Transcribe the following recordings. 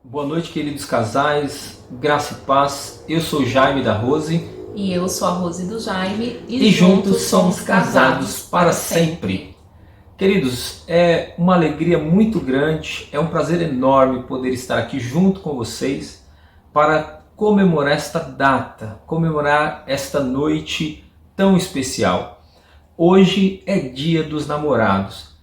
Boa noite, queridos casais, graça e paz. Eu sou Jaime da Rose. E eu sou a Rose do Jaime. E juntos somos casados para sempre. Queridos, é uma alegria muito grande, é um prazer enorme poder estar aqui junto com vocês para comemorar esta data, comemorar esta noite tão especial. Hoje é Dia dos Namorados.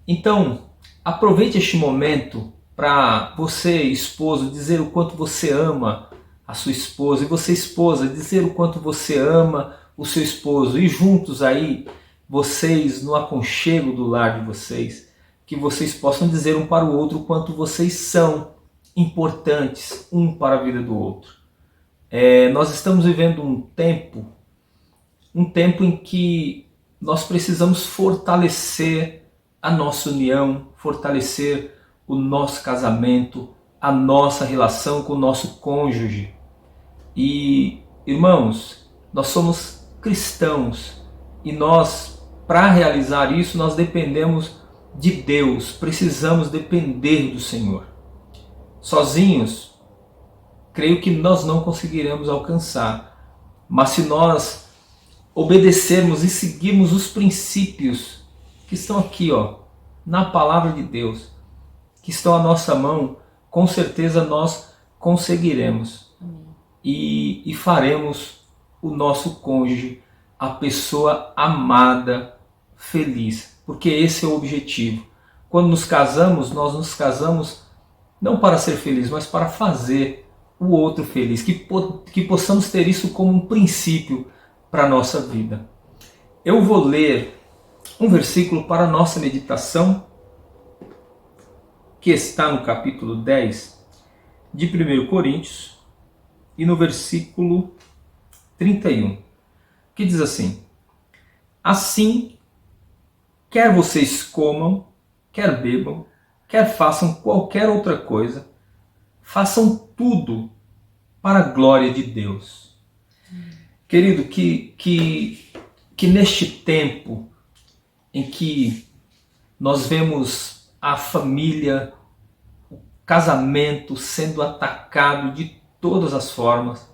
Então, aproveite este momento para você, esposo, dizer o quanto você ama a sua esposa, e você, esposa, dizer o quanto você ama o seu esposo, e juntos aí, vocês no aconchego do lar de vocês, que vocês possam dizer um para o outro o quanto vocês são importantes um para a vida do outro. Nós estamos vivendo um tempo em que nós precisamos fortalecer a nossa união, fortalecer o nosso casamento, a nossa relação com o nosso cônjuge. E, irmãos, nós somos cristãos e nós, para realizar isso, nós dependemos de Deus, precisamos depender do Senhor. Sozinhos, creio que nós não conseguiremos alcançar, mas se nós obedecermos e seguirmos os princípios que estão aqui, na palavra de Deus, que estão à nossa mão, com certeza nós conseguiremos. E faremos o nosso cônjuge, a pessoa amada, feliz, porque esse é o objetivo. Quando nos casamos, nós nos casamos não para ser feliz, mas para fazer o outro feliz, que possamos ter isso como um princípio para a nossa vida. Eu vou ler um versículo para a nossa meditação, que está no capítulo 10 de 1 Coríntios, e no versículo 31, que diz assim: Assim, quer vocês comam, quer bebam, quer façam qualquer outra coisa, façam tudo para a glória de Deus. Querido, que neste tempo em que nós vemos a família, o casamento sendo atacado de todas as formas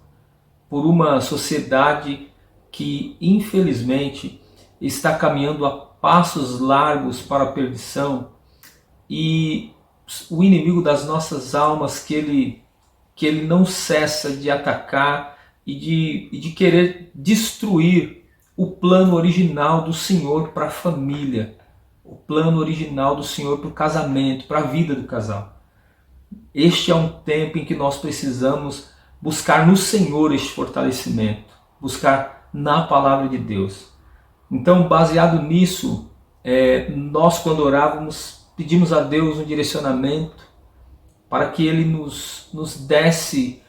por uma sociedade que infelizmente está caminhando a passos largos para a perdição, e o inimigo das nossas almas que ele não cessa de atacar e de querer destruir o plano original do Senhor para a família, o plano original do Senhor para o casamento, para a vida do casal. Este é um tempo em que nós precisamos buscar no Senhor este fortalecimento, buscar na palavra de Deus. Então, baseado nisso, nós quando orávamos, pedimos a Deus um direcionamento para que Ele nos desse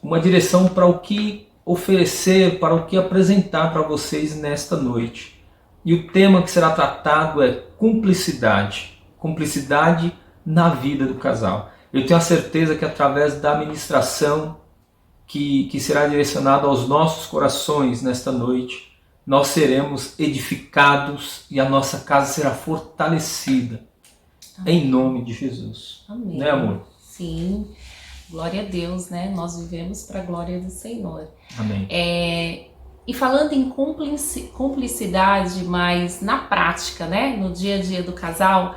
uma direção para o que oferecer, para o que apresentar para vocês nesta noite. E o tema que será tratado é cumplicidade. Cumplicidade na vida do casal. Eu tenho a certeza que através da ministração que será direcionada aos nossos corações nesta noite, nós seremos edificados e a nossa casa será fortalecida. Amém. Em nome de Jesus. Amém. Né, amor? Sim. Glória a Deus, né? Nós vivemos para a glória do Senhor. Amém. E falando em cumplicidade, mas na prática, né? No dia a dia do casal,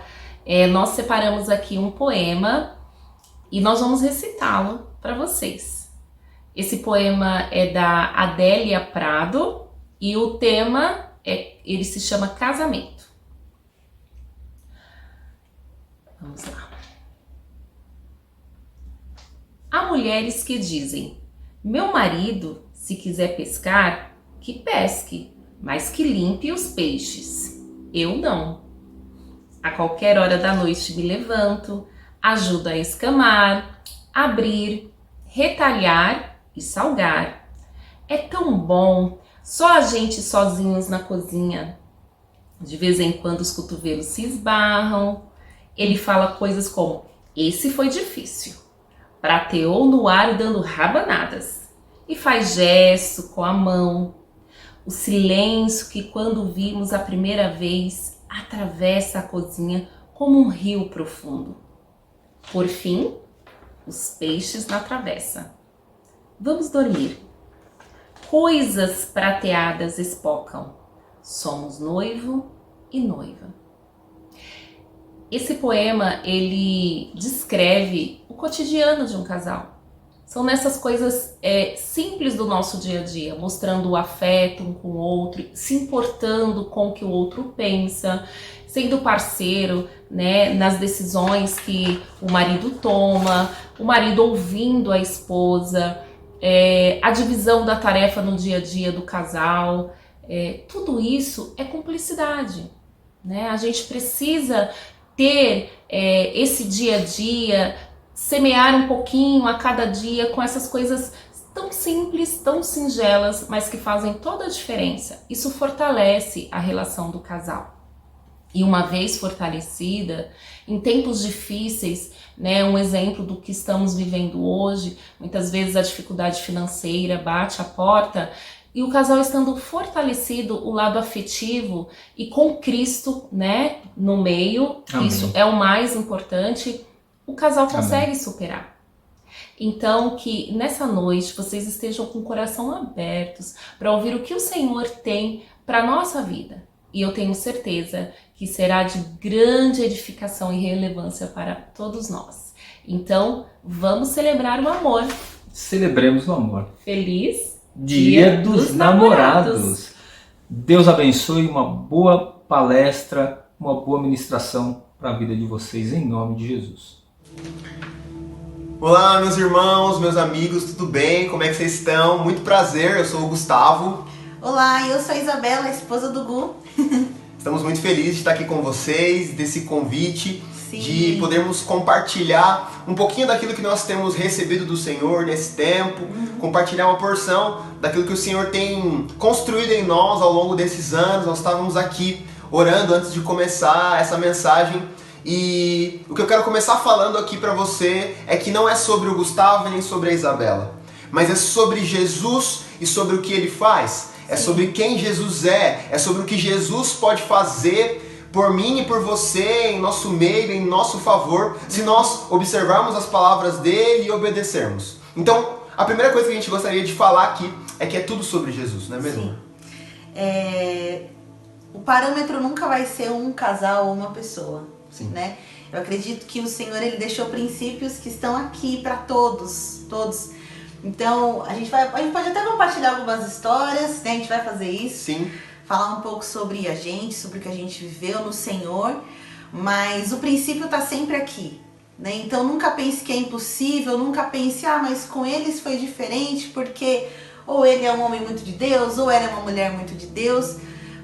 nós separamos aqui um poema e nós vamos recitá-lo para vocês. Esse poema é da Adélia Prado e o tema ele se chama Casamento. Vamos lá. Há mulheres que dizem: meu marido, se quiser pescar, que pesque, mas que limpe os peixes. Eu não. A qualquer hora da noite me levanto, ajudo a escamar, abrir, retalhar e salgar. É tão bom, só a gente sozinhos na cozinha. De vez em quando os cotovelos se esbarram. Ele fala coisas como: esse foi difícil. Prateou no ar dando rabanadas. E faz gesto com a mão. O silêncio que quando vimos a primeira vez atravessa a cozinha como um rio profundo. Por fim, os peixes na travessa. Vamos dormir. Coisas prateadas espocam. Somos noivo e noiva. Esse poema, ele descreve o cotidiano de um casal. São nessas coisas simples do nosso dia a dia, mostrando o afeto um com o outro, se importando com o que o outro pensa, sendo parceiro, né, nas decisões que o marido toma, o marido ouvindo a esposa, a divisão da tarefa no dia a dia do casal. Tudo isso é cumplicidade, né? A gente precisa ter esse dia a dia, semear um pouquinho a cada dia com essas coisas tão simples, tão singelas, mas que fazem toda a diferença. Isso fortalece a relação do casal. E uma vez fortalecida, em tempos difíceis, né, um exemplo do que estamos vivendo hoje, muitas vezes a dificuldade financeira bate a porta, e o casal estando fortalecido, o lado afetivo e com Cristo, né, no meio, Amém. Isso é o mais importante, o casal consegue superar. Então, que nessa noite vocês estejam com o coração abertos para ouvir o que o Senhor tem para a nossa vida. E eu tenho certeza que será de grande edificação e relevância para todos nós. Então, vamos celebrar o amor. Celebremos o amor. Feliz Dia dos Namorados. Deus abençoe, uma boa palestra, uma boa ministração para a vida de vocês, em nome de Jesus. Olá, meus irmãos, meus amigos, tudo bem? Como é que vocês estão? Muito prazer, eu sou o Gustavo. Olá, eu sou a Isabela, a esposa do Gu. Estamos muito felizes de estar aqui com vocês, desse convite, Sim. de podermos compartilhar um pouquinho daquilo que nós temos recebido do Senhor nesse tempo, compartilhar uma porção daquilo que o Senhor tem construído em nós ao longo desses anos. Nós estávamos aqui orando antes de começar essa mensagem. E o que eu quero começar falando aqui para você é que não é sobre o Gustavo nem sobre a Isabela, mas é sobre Jesus e sobre o que Ele faz. É sobre quem Jesus é sobre o que Jesus pode fazer por mim e por você, em nosso meio, em nosso favor, se nós observarmos as palavras dele e obedecermos. Então, a primeira coisa que a gente gostaria de falar aqui é que é tudo sobre Jesus, não é mesmo? Sim. O parâmetro nunca vai ser um casal ou uma pessoa. Sim. Né? Eu acredito que o Senhor, ele deixou princípios que estão aqui para todos. Então, a gente pode até compartilhar algumas histórias, né? A gente vai fazer isso. Sim. Falar um pouco sobre a gente, sobre o que a gente viveu no Senhor, mas o princípio está sempre aqui, né? Então nunca pense que é impossível, nunca pense, mas com eles foi diferente, porque ou ele é um homem muito de Deus, ou ela é uma mulher muito de Deus,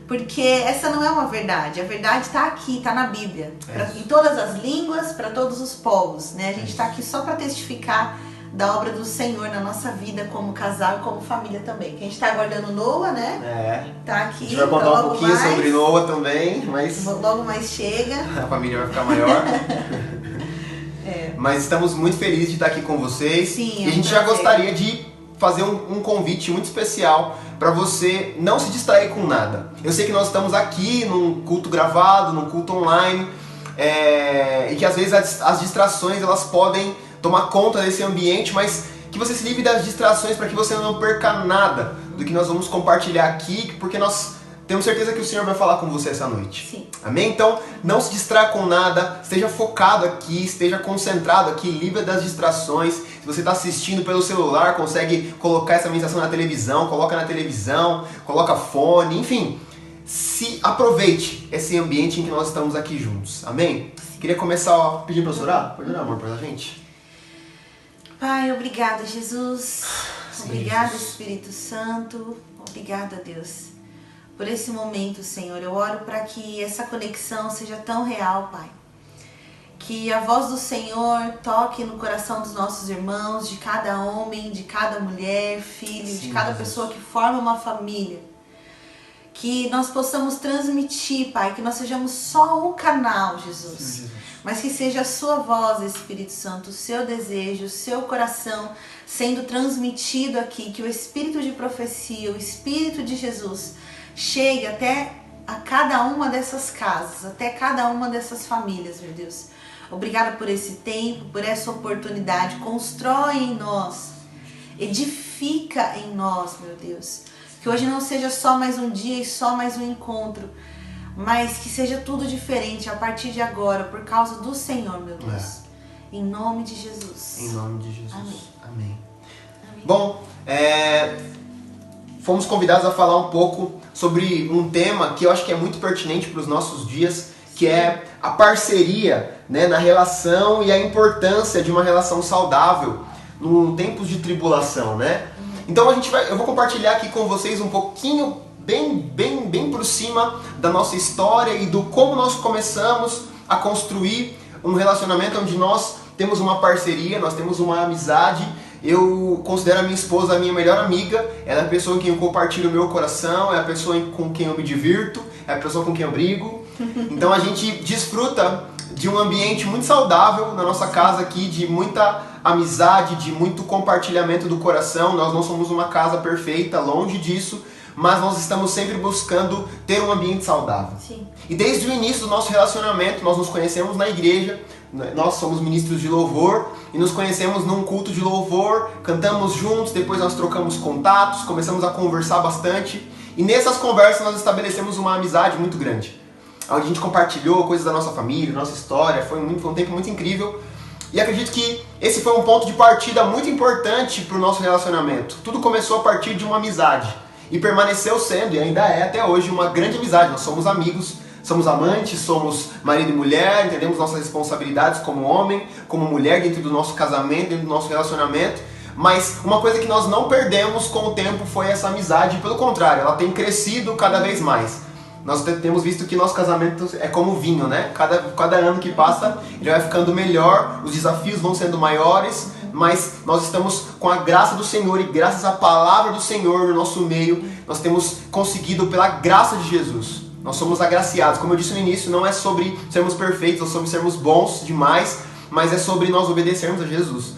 porque essa não é uma verdade. A verdade está aqui, está na Bíblia, em todas as línguas, para todos os povos, né? A gente está aqui só para testificar da obra do Senhor na nossa vida como casal e como família também. Que a gente está aguardando Noah, né? Tá aqui. A gente vai contar um pouquinho sobre Noah também, mas logo mais chega. A família vai ficar maior. Mas estamos muito felizes de estar aqui com vocês. Sim, e a gente já gostaria de fazer um convite muito especial para você não se distrair com nada. Eu sei que nós estamos aqui num culto gravado, num culto online, e que às vezes as distrações elas podem tomar conta desse ambiente, mas que você se livre das distrações para que você não perca nada do que nós vamos compartilhar aqui, porque nós temos certeza que o Senhor vai falar com você essa noite. Sim. Amém? Então, não se distraia com nada, esteja focado aqui, esteja concentrado aqui, livre das distrações. Se você está assistindo pelo celular, consegue colocar essa ministração na televisão, coloca na televisão, coloca fone, enfim. Aproveite esse ambiente em que nós estamos aqui juntos. Amém? Queria começar pedindo para você orar. Pode orar, amor, pra gente? Pai, obrigada, Jesus. Sim, Obrigada, Jesus. Espírito Santo. Obrigada, Deus, por esse momento, Senhor. Eu oro para que essa conexão seja tão real, Pai. Que a voz do Senhor toque no coração dos nossos irmãos, de cada homem, de cada mulher, filho, Sim, de cada Jesus. pessoa que forma uma família. Que nós possamos transmitir, Pai, que nós sejamos só um canal, Jesus. Sim, Jesus. Mas que seja a sua voz, Espírito Santo, o seu desejo, o seu coração sendo transmitido aqui. Que o Espírito de profecia, o Espírito de Jesus chegue até a cada uma dessas casas, até cada uma dessas famílias, meu Deus. Obrigada por esse tempo, por essa oportunidade. Constrói em nós, edifica em nós, meu Deus. Que hoje não seja só mais um dia e só mais um encontro, mas que seja tudo diferente a partir de agora, por causa do Senhor, meu Deus. Em nome de Jesus. Em nome de Jesus. Amém. Amém. Amém. Bom, fomos convidados a falar um pouco sobre um tema que eu acho que é muito pertinente para os nossos dias, que é a parceria, né, na relação e a importância de uma relação saudável num tempo de tribulação, né? Então eu vou compartilhar aqui com vocês um pouquinho, bem por cima da nossa história e do como nós começamos a construir um relacionamento onde nós temos uma parceria, nós temos uma amizade. Eu considero a minha esposa a minha melhor amiga, ela é a pessoa com quem eu compartilho o meu coração, é a pessoa com quem eu me divirto, é a pessoa com quem eu brigo. Então a gente desfruta de um ambiente muito saudável na nossa casa aqui, de muita amizade, de muito compartilhamento do coração. Nós não somos uma casa perfeita, longe disso, mas nós estamos sempre buscando ter um ambiente saudável. Sim. E desde o início do nosso relacionamento, nós nos conhecemos na igreja, nós somos ministros de louvor e nos conhecemos num culto de louvor, cantamos juntos, depois nós trocamos contatos, começamos a conversar bastante e nessas conversas nós estabelecemos uma amizade muito grande, onde a gente compartilhou coisas da nossa família, nossa história, foi um tempo muito incrível. E acredito que esse foi um ponto de partida muito importante para o nosso relacionamento. Tudo começou a partir de uma amizade e permaneceu sendo, e ainda é até hoje, uma grande amizade. Nós somos amigos, somos amantes, somos marido e mulher, entendemos nossas responsabilidades como homem, como mulher dentro do nosso casamento, dentro do nosso relacionamento. Mas uma coisa que nós não perdemos com o tempo foi essa amizade, pelo contrário, ela tem crescido cada vez mais. Nós temos visto que nosso casamento é como vinho, né? Cada ano que passa, ele vai ficando melhor, os desafios vão sendo maiores, mas nós estamos com a graça do Senhor e graças à palavra do Senhor no nosso meio, nós temos conseguido pela graça de Jesus. Nós somos agraciados. Como eu disse no início, não é sobre sermos perfeitos ou sobre sermos bons demais, mas é sobre nós obedecermos a Jesus.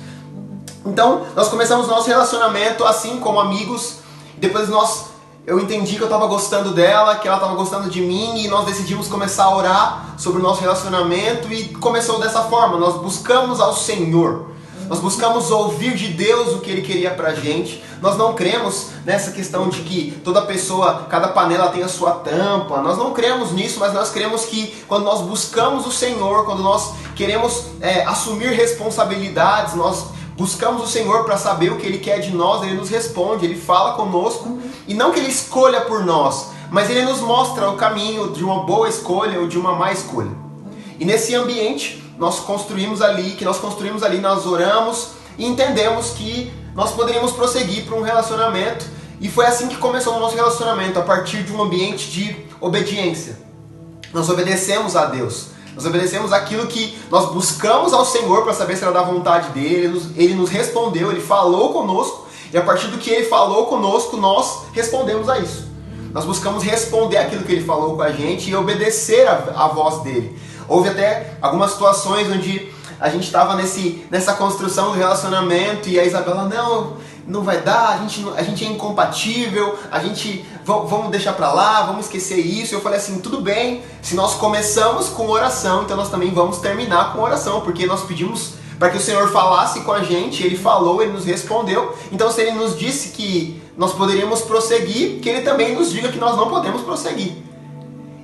Então, nós começamos nosso relacionamento assim, como amigos, depois eu entendi que eu estava gostando dela, que ela estava gostando de mim e nós decidimos começar a orar sobre o nosso relacionamento e começou dessa forma. Nós buscamos ao Senhor, nós buscamos ouvir de Deus o que Ele queria pra gente. Nós não cremos nessa questão de que toda pessoa, cada panela tem a sua tampa. Nós não cremos nisso, mas nós cremos que quando nós buscamos o Senhor, quando nós queremos assumir responsabilidades, nós buscamos o Senhor para saber o que Ele quer de nós, Ele nos responde, Ele fala conosco, e não que Ele escolha por nós, mas Ele nos mostra o caminho de uma boa escolha ou de uma má escolha. E nesse ambiente nós construímos ali, nós oramos e entendemos que nós poderíamos prosseguir para um relacionamento, e foi assim que começou o nosso relacionamento, a partir de um ambiente de obediência. Nós obedecemos a Deus. Nós obedecemos aquilo que nós buscamos ao Senhor para saber se era da vontade dele. Ele nos respondeu, Ele falou conosco. E a partir do que Ele falou conosco, nós respondemos a isso. Nós buscamos responder aquilo que Ele falou com a gente e obedecer a voz dEle. Houve até algumas situações onde a gente estava nessa construção do relacionamento e a Isabela, não vai dar, a gente é incompatível, vamos deixar pra lá, vamos esquecer isso. Eu falei assim, tudo bem, se nós começamos com oração, então nós também vamos terminar com oração, porque nós pedimos para que o Senhor falasse com a gente, Ele falou, Ele nos respondeu. Então se Ele nos disse que nós poderíamos prosseguir, que Ele também nos diga que nós não podemos prosseguir.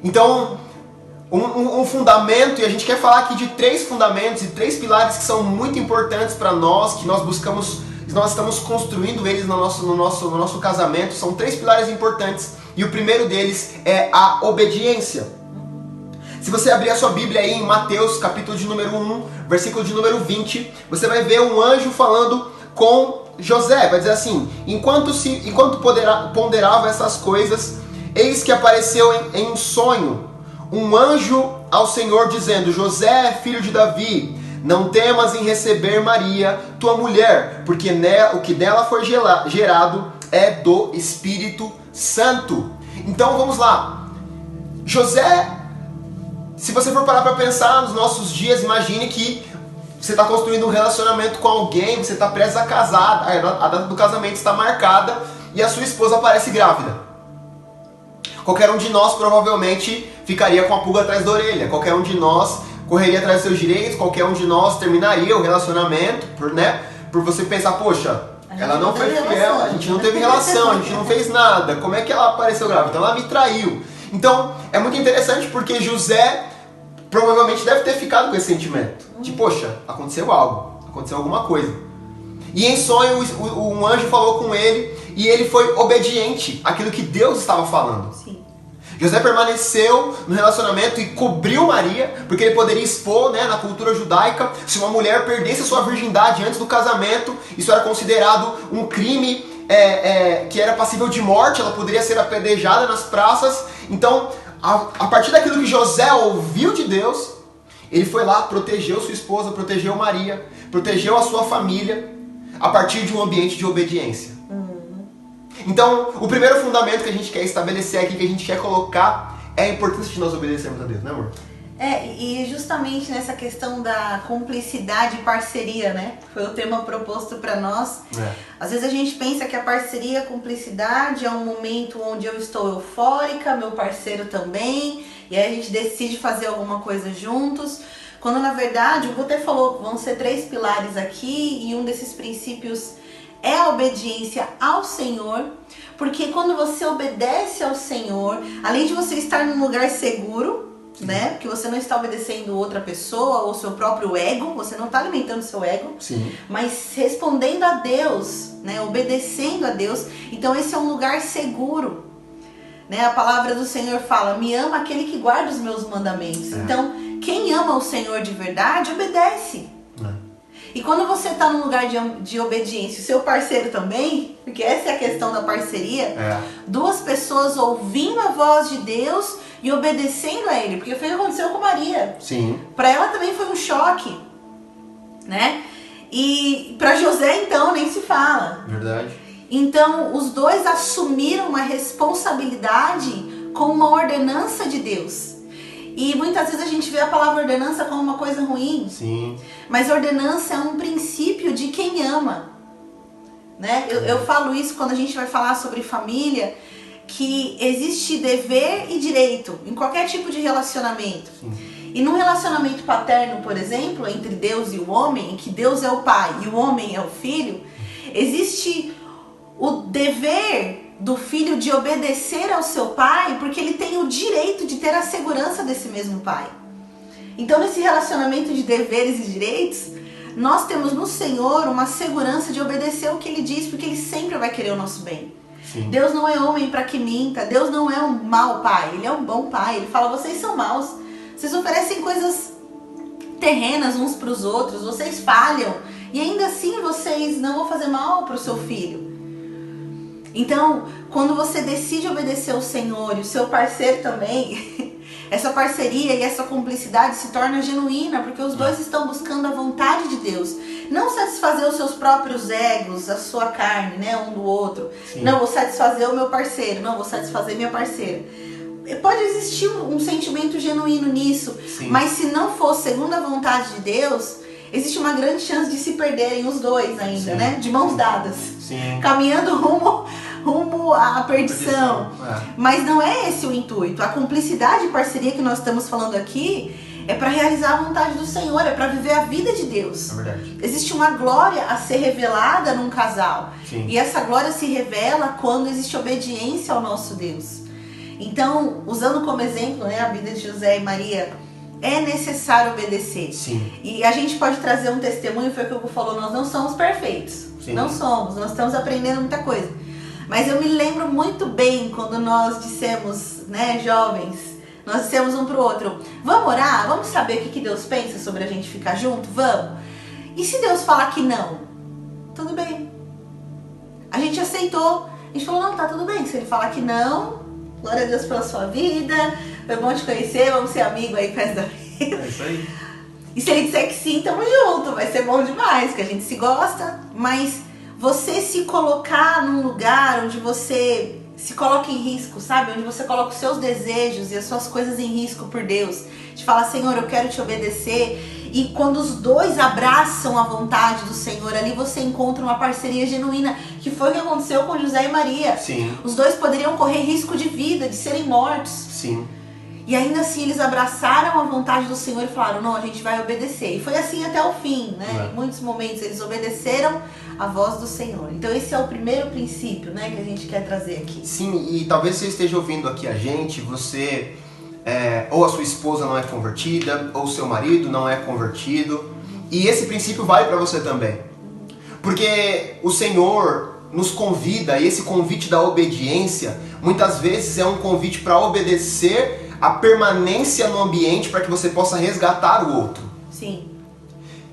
Então, um fundamento, e a gente quer falar aqui de 3 fundamentos e 3 pilares que são muito importantes para nós, que nós estamos construindo eles no nosso casamento. São 3 pilares importantes e o primeiro deles é a obediência. Se você abrir a sua Bíblia aí em Mateus, capítulo de número 1, versículo de número 20, você vai ver um anjo falando com José. Vai dizer assim, enquanto ponderava essas coisas, eis que apareceu em um sonho um anjo ao Senhor dizendo, José, filho de Davi, não temas em receber Maria, tua mulher, porque o que dela foi gerado é do Espírito Santo. Então vamos lá. José, se você for parar para pensar nos nossos dias, imagine que você está construindo um relacionamento com alguém, você está prestes a casar, a data do casamento está marcada e a sua esposa aparece grávida. Qualquer um de nós provavelmente ficaria com a pulga atrás da orelha. Qualquer um de nós correria atrás dos seus direitos, qualquer um de nós terminaria o relacionamento, por você pensar, poxa, ela não foi fiel, a gente não teve relação, a gente não fez nada, como é que ela apareceu grávida? Então ela me traiu. Então é muito interessante porque José provavelmente deve ter ficado com esse sentimento de, poxa, aconteceu algo, aconteceu alguma coisa. E em sonho um anjo falou com ele e ele foi obediente àquilo que Deus estava falando. Sim. José permaneceu no relacionamento e cobriu Maria, porque ele poderia expor, na cultura judaica, se uma mulher perdesse a sua virgindade antes do casamento, isso era considerado um crime que era passível de morte, ela poderia ser apedrejada nas praças. Então, a partir daquilo que José ouviu de Deus, ele foi lá, protegeu sua esposa, protegeu Maria, protegeu a sua família, a partir de um ambiente de obediência. Então, o primeiro fundamento que a gente quer estabelecer aqui, que a gente quer colocar, é a importância de nós obedecermos a Deus, né, amor? E justamente nessa questão da cumplicidade e parceria, né? Foi o tema proposto para nós. Às vezes a gente pensa que a parceria, a cumplicidade é um momento onde eu estou eufórica, meu parceiro também, e aí a gente decide fazer alguma coisa juntos. Quando na verdade, o Gu até falou, vão ser 3 pilares aqui, e um desses princípios é a obediência ao Senhor, porque quando você obedece ao Senhor, além de você estar num lugar seguro, né? Porque você não está obedecendo outra pessoa ou seu próprio ego, você não está alimentando seu ego, Sim. mas respondendo a Deus, né? Obedecendo a Deus. Então esse é um lugar seguro, né? A palavra do Senhor fala, me ama aquele que guarda os meus mandamentos. Então quem ama o Senhor de verdade, obedece. E quando você está num lugar de obediência, o seu parceiro também, porque essa é a questão da parceria, 2 pessoas ouvindo a voz de Deus e obedecendo a Ele, porque foi o que aconteceu com Maria. Sim. Para ela também foi um choque, né? E para José, então, nem se fala. Verdade. Então, os 2 assumiram uma responsabilidade com uma ordenança de Deus. E muitas vezes a gente vê a palavra ordenança como uma coisa ruim. Sim. Mas ordenança é um princípio de quem ama, né? Eu falo isso quando a gente vai falar sobre família, que existe dever e direito em qualquer tipo de relacionamento. Sim. E num relacionamento paterno, por exemplo, entre Deus e o homem, em que Deus é o pai e o homem é o filho, existe o dever do filho de obedecer ao seu pai, porque ele tem o direito de ter a segurança desse mesmo pai. Então, nesse relacionamento de deveres e direitos, nós temos no Senhor uma segurança de obedecer o que Ele diz, porque Ele sempre vai querer o nosso bem. Sim. Deus não é homem para que minta, Deus não é um mau pai, Ele é um bom pai. Ele fala, vocês são maus, vocês oferecem coisas terrenas uns para os outros, vocês falham, e ainda assim vocês não vão fazer mal para o seu filho. Então, quando você decide obedecer ao Senhor e o seu parceiro também, essa parceria e essa cumplicidade se torna genuína, porque os 2 estão buscando a vontade de Deus. Não satisfazer os seus próprios egos, a sua carne, né, um do outro. Sim. Não, vou satisfazer o meu parceiro, não, vou satisfazer minha parceira. Pode existir um sentimento genuíno nisso, sim, mas se não for segundo a vontade de Deus, existe uma grande chance de se perderem os 2 ainda, sim, né? De mãos dadas, sim, caminhando rumo à perdição. Mas não é esse o intuito. A cumplicidade e parceria que nós estamos falando aqui é para realizar a vontade do Senhor, é para viver a vida de Deus. É verdade. Existe uma glória a ser revelada num casal. Sim. E essa glória se revela quando existe obediência ao nosso Deus. Então, usando como exemplo, né, a vida de José e Maria, é necessário obedecer. Sim. E a gente pode trazer um testemunho, foi o que o Hugo falou, nós não somos perfeitos. Sim. Não somos, nós estamos aprendendo muita coisa. Mas eu me lembro muito bem quando nós dissemos, né, jovens, nós dissemos um pro outro, vamos orar? Vamos saber o que Deus pensa sobre a gente ficar junto? Vamos? E se Deus falar que não? Tudo bem. A gente aceitou. A gente falou, não, tá tudo bem. Se ele falar que não, glória a Deus pela sua vida, foi bom te conhecer, vamos ser amigos aí com essa vida. É isso aí. E se ele disser que sim, tamo junto, vai ser bom demais, que a gente se gosta, mas você se colocar num lugar onde você se coloca em risco, sabe? Onde você coloca os seus desejos e as suas coisas em risco por Deus. De falar, Senhor, eu quero te obedecer. E quando os 2 abraçam a vontade do Senhor, ali você encontra uma parceria genuína, que foi o que aconteceu com José e Maria. Sim. Os 2 poderiam correr risco de vida, de serem mortos. Sim. E ainda assim eles abraçaram a vontade do Senhor e falaram, não, a gente vai obedecer. E foi assim até o fim, né? Em muitos momentos eles obedeceram a voz do Senhor. Então esse é o primeiro princípio, né, que a gente quer trazer aqui. Sim, e talvez você esteja ouvindo aqui a gente, você, ou a sua esposa não é convertida, ou o seu marido não é convertido. E esse princípio vale para você também. Porque o Senhor nos convida, e esse convite da obediência, muitas vezes é um convite para obedecer a permanência no ambiente para que você possa resgatar o outro. Sim.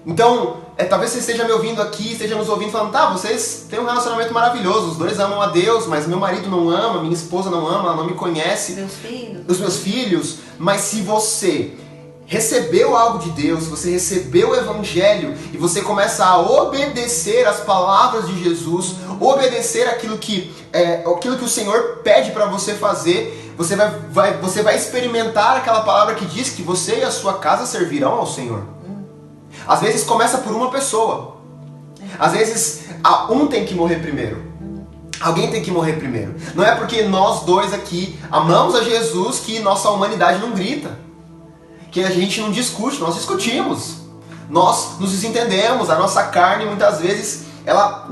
Então, talvez você esteja me ouvindo aqui, esteja nos ouvindo falando, tá, vocês têm um relacionamento maravilhoso, os dois amam a Deus, mas meu marido não ama, minha esposa não ama, ela não me conhece. Meus filhos. Os meus filhos. Mas se você recebeu algo de Deus, você recebeu o Evangelho e você começa a obedecer as palavras de Jesus, obedecer aquilo que o Senhor pede para você fazer, você vai experimentar aquela palavra que diz que você e a sua casa servirão ao Senhor. Às vezes começa por uma pessoa. Às vezes um tem que morrer primeiro. Alguém tem que morrer primeiro. Não é porque nós dois aqui amamos a Jesus que nossa humanidade não grita. Que a gente não discute, nós discutimos. Nós nos desentendemos, a nossa carne muitas vezes, ela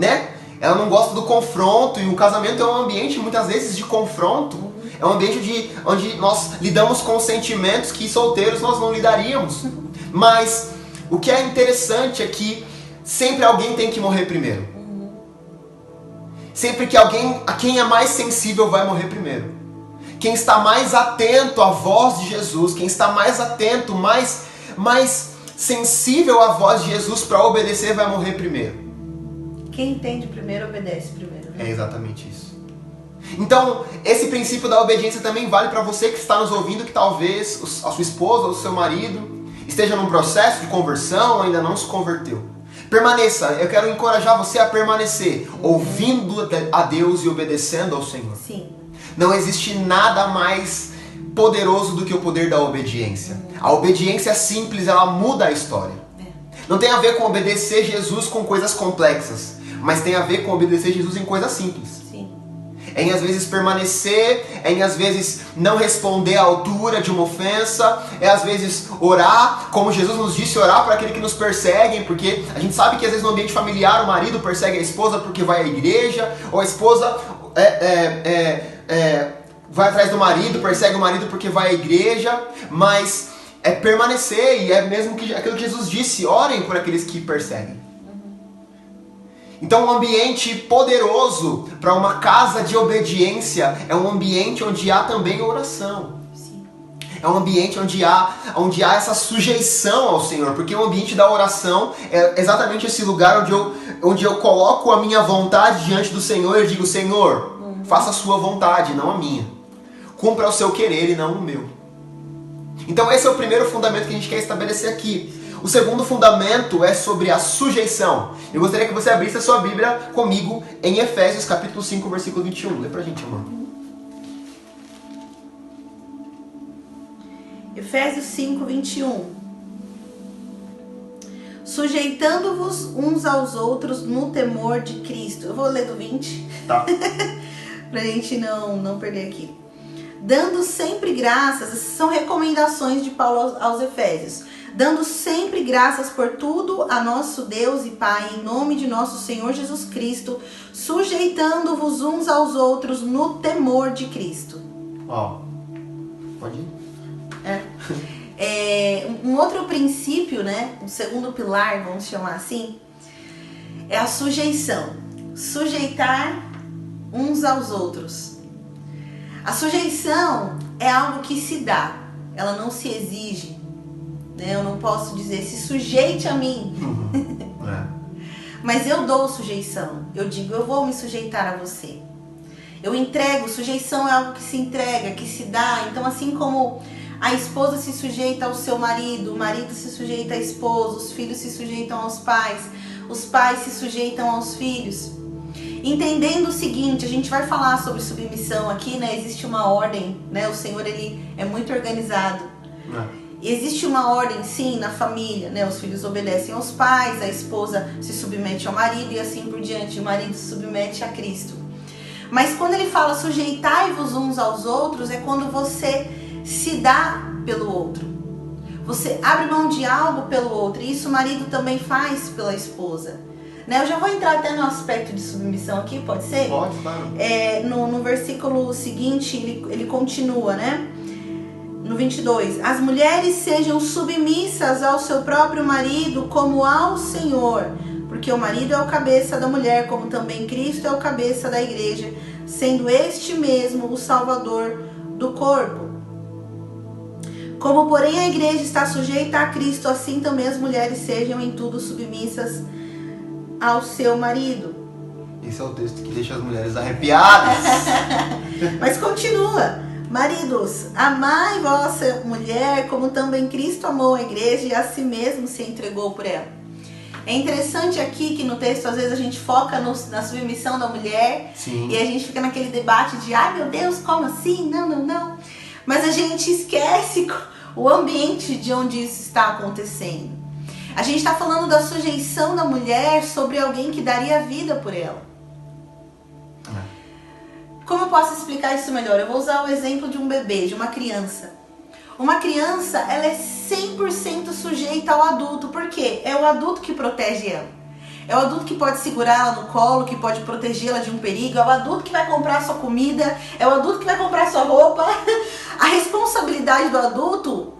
não gosta do confronto, e o casamento é um ambiente muitas vezes de confronto. É um ambiente onde nós lidamos com sentimentos que solteiros nós não lidaríamos. Mas o que é interessante é que sempre alguém tem que morrer primeiro. Sempre que quem é mais sensível vai morrer primeiro. Quem está mais atento à voz de Jesus, quem está mais atento, mais sensível à voz de Jesus para obedecer, vai morrer primeiro. Quem entende primeiro, obedece primeiro. Né? É exatamente isso. Então, esse princípio da obediência também vale para você que está nos ouvindo, que talvez a sua esposa ou o seu marido esteja num processo de conversão ou ainda não se converteu. Permaneça, eu quero encorajar você a permanecer, ouvindo a Deus e obedecendo ao Senhor. Sim. Não existe nada mais poderoso do que o poder da obediência. A obediência simples, ela muda a história. Não tem a ver com obedecer Jesus com coisas complexas, mas tem a ver com obedecer Jesus em coisas simples. Sim. É em às vezes permanecer, é em às vezes não responder à altura de uma ofensa, é às vezes orar, como Jesus nos disse, orar para aquele que nos perseguem, porque a gente sabe que às vezes no ambiente familiar o marido persegue a esposa porque vai à igreja, ou a esposa vai atrás do marido, persegue o marido porque vai à igreja, mas é permanecer, e é mesmo aquilo que Jesus disse, orem por aqueles que perseguem. Então um ambiente poderoso para uma casa de obediência é um ambiente onde há também oração. Sim. É um ambiente onde há essa sujeição ao Senhor, porque o ambiente da oração é exatamente esse lugar onde eu coloco a minha vontade diante do Senhor e eu digo, Senhor, faça a sua vontade, não a minha. Cumpra o seu querer e não o meu. Então esse é o primeiro fundamento que a gente quer estabelecer aqui. O segundo fundamento é sobre a sujeição. Eu gostaria que você abrisse a sua Bíblia comigo em Efésios capítulo 5, versículo 21. Lê pra gente, amor. Efésios 5, 21. Sujeitando-vos uns aos outros no temor de Cristo. Eu vou ler do 20. Tá. Pra gente não perder aqui. Dando sempre graças, essas são recomendações de Paulo aos Efésios. Dando sempre graças por tudo a nosso Deus e Pai, em nome de nosso Senhor Jesus Cristo, sujeitando-vos uns aos outros no temor de Cristo. Ó, pode ir. Um outro princípio, né, um segundo pilar, vamos chamar assim, é a sujeição. Sujeitar uns aos outros. A sujeição é algo que se dá, ela não se exige. Eu não posso dizer, se sujeite a mim. Mas eu dou sujeição. Eu digo, eu vou me sujeitar a você. Eu entrego, sujeição é algo que se entrega, que se dá. Então assim como a esposa se sujeita ao seu marido, o marido se sujeita à esposa, os filhos se sujeitam aos pais, os pais se sujeitam aos filhos. Entendendo o seguinte, a gente vai falar sobre submissão aqui, né? Existe uma ordem, né? O Senhor, ele é muito organizado. Existe uma ordem, sim, na família, né? Os filhos obedecem aos pais, a esposa se submete ao marido e assim por diante. O marido se submete a Cristo. Mas quando ele fala sujeitai-vos uns aos outros, é quando você se dá pelo outro. Você abre mão de algo pelo outro. E isso o marido também faz pela esposa. Né? Eu já vou entrar até no aspecto de submissão aqui, pode ser? Pode, claro. No versículo seguinte, ele continua, né? No 22. As mulheres sejam submissas ao seu próprio marido como ao Senhor. Porque o marido é o cabeça da mulher, como também Cristo é o cabeça da igreja, sendo este mesmo o Salvador do corpo. Como, porém, a igreja está sujeita a Cristo, assim também as mulheres sejam em tudo submissas ao seu marido. Esse é o texto que deixa as mulheres arrepiadas. Mas continua. Maridos, amai vossa mulher, como também Cristo amou a igreja e a si mesmo se entregou por ela. É interessante aqui que no texto, às vezes, a gente foca na submissão da mulher. Sim. E a gente fica naquele debate de, ai meu Deus, como assim? Não, não, não. Mas a gente esquece o ambiente de onde isso está acontecendo. A gente está falando da sujeição da mulher sobre alguém que daria a vida por ela. Como eu posso explicar isso melhor? Eu vou usar o exemplo de um bebê, de uma criança. Uma criança, ela é 100% sujeita ao adulto. Por quê? É o adulto que protege ela. É o adulto que pode segurar ela no colo, que pode protegê-la de um perigo. É o adulto que vai comprar sua comida. É o adulto que vai comprar sua roupa. A responsabilidade do adulto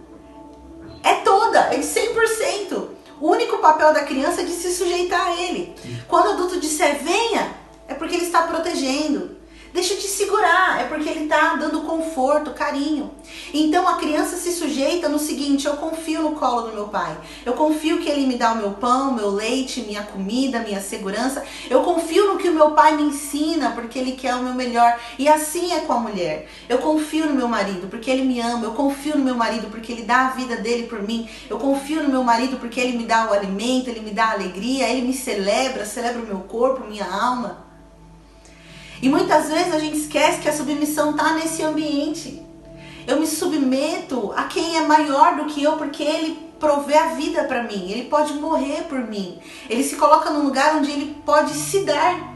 é toda, é de 100%. O único papel da criança é de se sujeitar a ele. Quando o adulto disser venha, é porque ele está protegendo. Deixa eu te segurar, é porque ele está dando conforto, carinho. Então a criança se sujeita no seguinte: eu confio no colo do meu pai. Eu confio que ele me dá o meu pão, meu leite, minha comida, minha segurança. Eu confio no que o meu pai me ensina, porque ele quer o meu melhor. E assim é com a mulher. Eu confio no meu marido, porque ele me ama. Eu confio no meu marido, porque ele dá a vida dele por mim. Eu confio no meu marido, porque ele me dá o alimento, ele me dá a alegria, ele me celebra o meu corpo, minha alma. E muitas vezes a gente esquece que a submissão está nesse ambiente. Eu me submeto a quem é maior do que eu, porque ele provê a vida para mim. Ele pode morrer por mim. Ele se coloca num lugar onde ele pode se dar.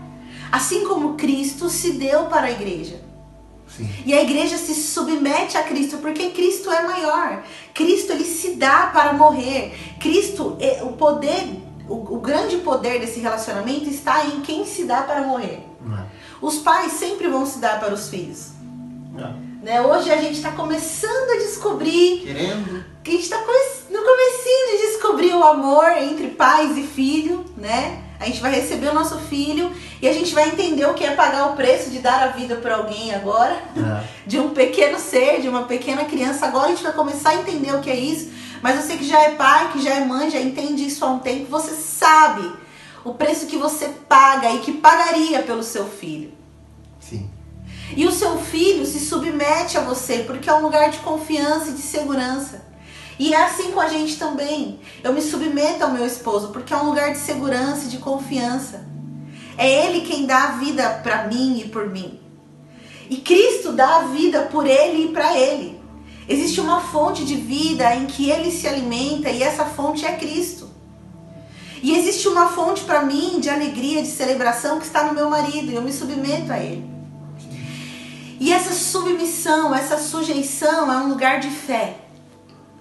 Assim como Cristo se deu para a igreja. Sim. E a igreja se submete a Cristo, porque Cristo é maior. Cristo, ele se dá para morrer. Cristo, o poder, o grande poder desse relacionamento está em quem se dá para morrer. Os pais sempre vão se dar para os filhos. Né? Hoje a gente está começando a descobrir, que a gente está no comecinho de descobrir o amor entre pais e filho, né? A gente vai receber o nosso filho e a gente vai entender o que é pagar o preço de dar a vida por alguém agora, de um pequeno ser, de uma pequena criança. Agora a gente vai começar a entender o que é isso. Mas você que já é pai, que já é mãe, já entende isso há um tempo, você sabe o preço que você paga e que pagaria pelo seu filho. Sim. E o seu filho se submete a você porque é um lugar de confiança e de segurança. E é assim com a gente também. Eu me submeto ao meu esposo porque é um lugar de segurança e de confiança. É ele quem dá a vida para mim e por mim. E Cristo dá a vida por ele e para ele. Existe uma fonte de vida em que ele se alimenta e essa fonte é Cristo. E existe uma fonte para mim de alegria, de celebração que está no meu marido e eu me submeto a ele. E essa submissão, essa sujeição é um lugar de fé.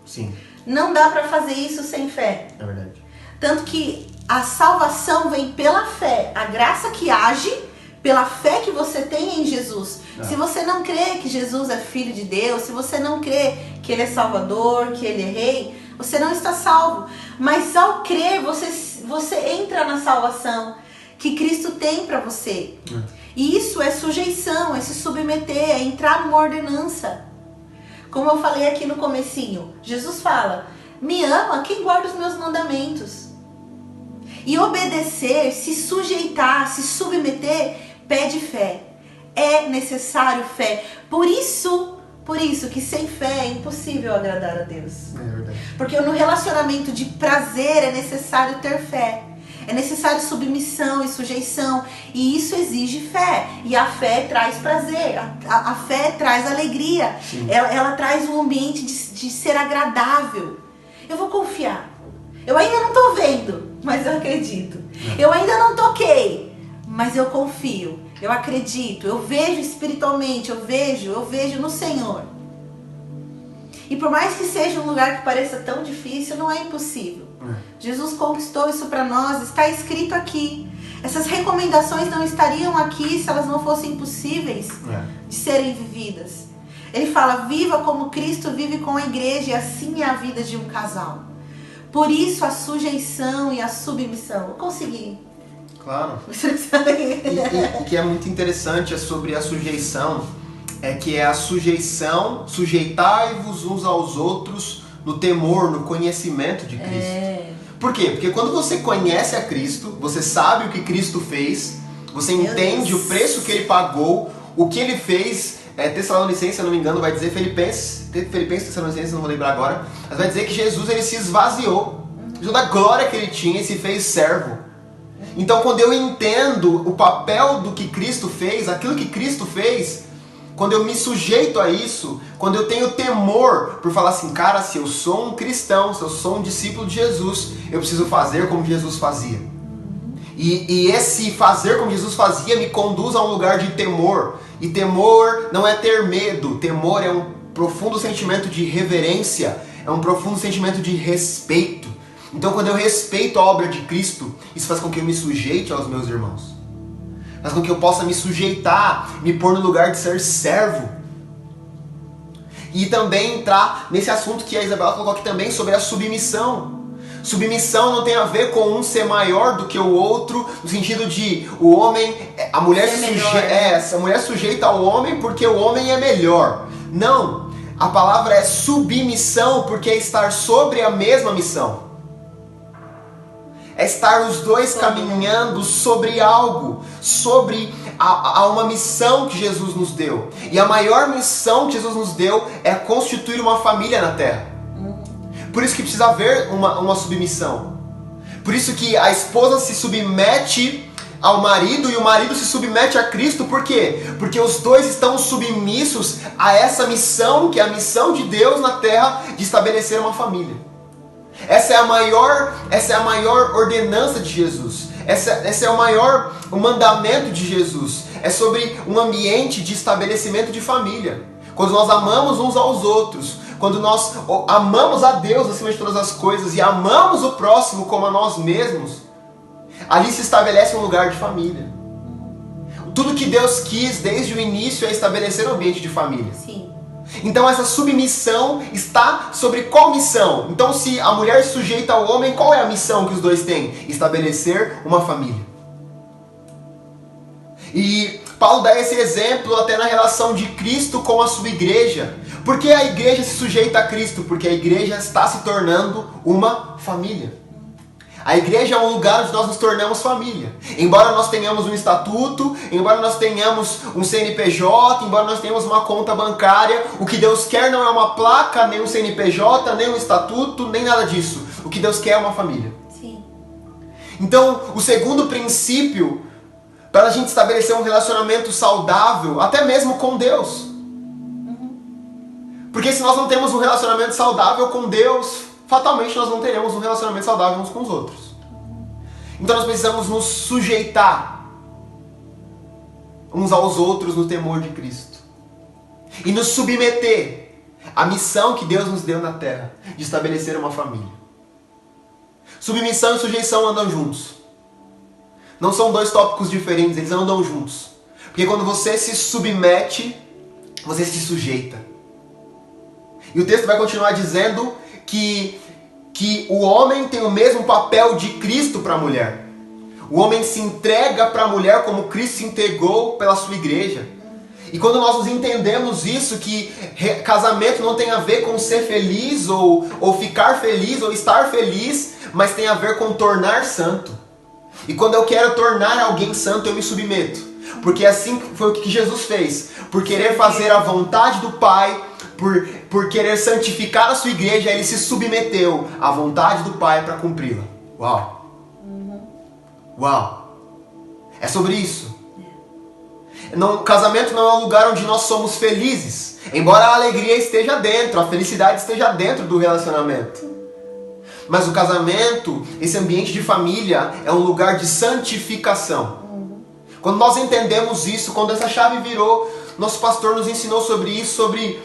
Sim. Não dá para fazer isso sem fé. É verdade. Tanto que a salvação vem pela fé. A graça que age pela fé que você tem em Jesus. Se você não crê que Jesus é Filho de Deus, se você não crê que Ele é Salvador, que Ele é Rei, você não está salvo. Mas ao crer, você entra na salvação que Cristo tem para você. E isso é sujeição, é se submeter, é entrar numa ordenança. Como eu falei aqui no comecinho, Jesus fala: me ama quem guarda os meus mandamentos. E obedecer, se sujeitar, se submeter, pede fé. É necessário fé. Por isso que sem fé é impossível agradar a Deus. É verdade. Porque no relacionamento de prazer é necessário ter fé. É necessário submissão e sujeição. E isso exige fé. E a fé traz prazer. A fé traz alegria. Ela traz um ambiente de ser agradável. Eu vou confiar. Eu ainda não estou vendo, mas eu acredito. Eu ainda não toquei, mas eu confio. Eu acredito. Eu vejo espiritualmente. Eu vejo no Senhor. E por mais que seja um lugar que pareça tão difícil, não é impossível. Jesus conquistou isso para nós, está escrito aqui. Essas recomendações não estariam aqui se elas não fossem possíveis de serem vividas. Ele fala, viva como Cristo vive com a igreja, e assim é a vida de um casal. Por isso a sujeição e a submissão. Eu consegui. Claro. E que é muito interessante sobre a sujeição, é que é a sujeição, sujeitai-vos uns aos outros no temor, no conhecimento de Cristo. Por quê? Porque quando você conhece a Cristo, você sabe o que Cristo fez, você entende o preço que Ele pagou, o que Ele fez. Tessalonicenses, se eu não me engano, vai dizer Filipenses, Tessalonicenses, não vou lembrar agora, mas vai dizer que Jesus, ele se esvaziou de toda a glória que Ele tinha e se fez servo. Então, quando eu entendo o papel do que Cristo fez, aquilo que Cristo fez, quando eu me sujeito a isso, quando eu tenho temor por falar assim, cara, se eu sou um cristão, se eu sou um discípulo de Jesus, eu preciso fazer como Jesus fazia. E esse fazer como Jesus fazia me conduz a um lugar de temor. E temor não é ter medo, temor é um profundo sentimento de reverência, é um profundo sentimento de respeito. Então, quando eu respeito a obra de Cristo, isso faz com que eu me sujeite aos meus irmãos. Faz com que eu possa me sujeitar, me pôr no lugar de ser servo. E também entrar nesse assunto que a Isabela colocou aqui também sobre a submissão. Submissão não tem a ver com um ser maior do que o outro, no sentido de o homem, a mulher a mulher sujeita ao homem porque o homem é melhor. Não, a palavra é submissão porque é estar sobre a mesma missão. É estar os dois caminhando sobre algo, sobre uma missão que Jesus nos deu. E a maior missão que Jesus nos deu é constituir uma família na terra. Por isso que precisa haver uma submissão. Por isso que a esposa se submete ao marido e o marido se submete a Cristo. Por quê? Porque os dois estão submissos a essa missão, que é a missão de Deus na terra, de estabelecer uma família. Essa é a maior ordenança de Jesus. Esse é o mandamento de Jesus. É sobre um ambiente de estabelecimento de família. Quando nós amamos uns aos outros, quando nós amamos a Deus acima de todas as coisas e amamos o próximo como a nós mesmos, ali se estabelece um lugar de família. Tudo que Deus quis desde o início é estabelecer um ambiente de família. Sim. Então essa submissão está sobre qual missão? Então se a mulher se sujeita ao homem, qual é a missão que os dois têm? Estabelecer uma família. E Paulo dá esse exemplo até na relação de Cristo com a sua igreja. Por que a igreja se sujeita a Cristo? Porque a igreja está se tornando uma família. A igreja é um lugar onde nós nos tornamos família. Embora nós tenhamos um estatuto, embora nós tenhamos um CNPJ, embora nós tenhamos uma conta bancária, o que Deus quer não é uma placa, nem um CNPJ, nem um estatuto, nem nada disso. O que Deus quer é uma família. Sim. Então, o segundo princípio para a gente estabelecer um relacionamento saudável, até mesmo com Deus. Porque se nós não temos um relacionamento saudável com Deus, fatalmente nós não teremos um relacionamento saudável uns com os outros. Então nós precisamos nos sujeitar uns aos outros no temor de Cristo. E nos submeter à missão que Deus nos deu na terra, de estabelecer uma família. Submissão e sujeição andam juntos. Não são dois tópicos diferentes, eles andam juntos. Porque quando você se submete, você se sujeita. E o texto vai continuar dizendo que o homem tem o mesmo papel de Cristo para a mulher. O homem se entrega para a mulher como Cristo se entregou pela sua igreja. E quando nós nos entendemos isso, que casamento não tem a ver com ser feliz ou ficar feliz ou estar feliz, mas tem a ver com tornar santo. E quando eu quero tornar alguém santo, eu me submeto. Porque assim foi o que Jesus fez. Por querer fazer a vontade do Pai, por querer santificar a sua igreja, ele se submeteu à vontade do Pai para cumpri-la. Uau! Uau! É sobre isso. Casamento não é um lugar onde nós somos felizes. Embora a alegria esteja dentro, a felicidade esteja dentro do relacionamento. Mas o casamento, esse ambiente de família, é um lugar de santificação. Quando nós entendemos isso, quando essa chave virou, nosso pastor nos ensinou sobre isso, sobre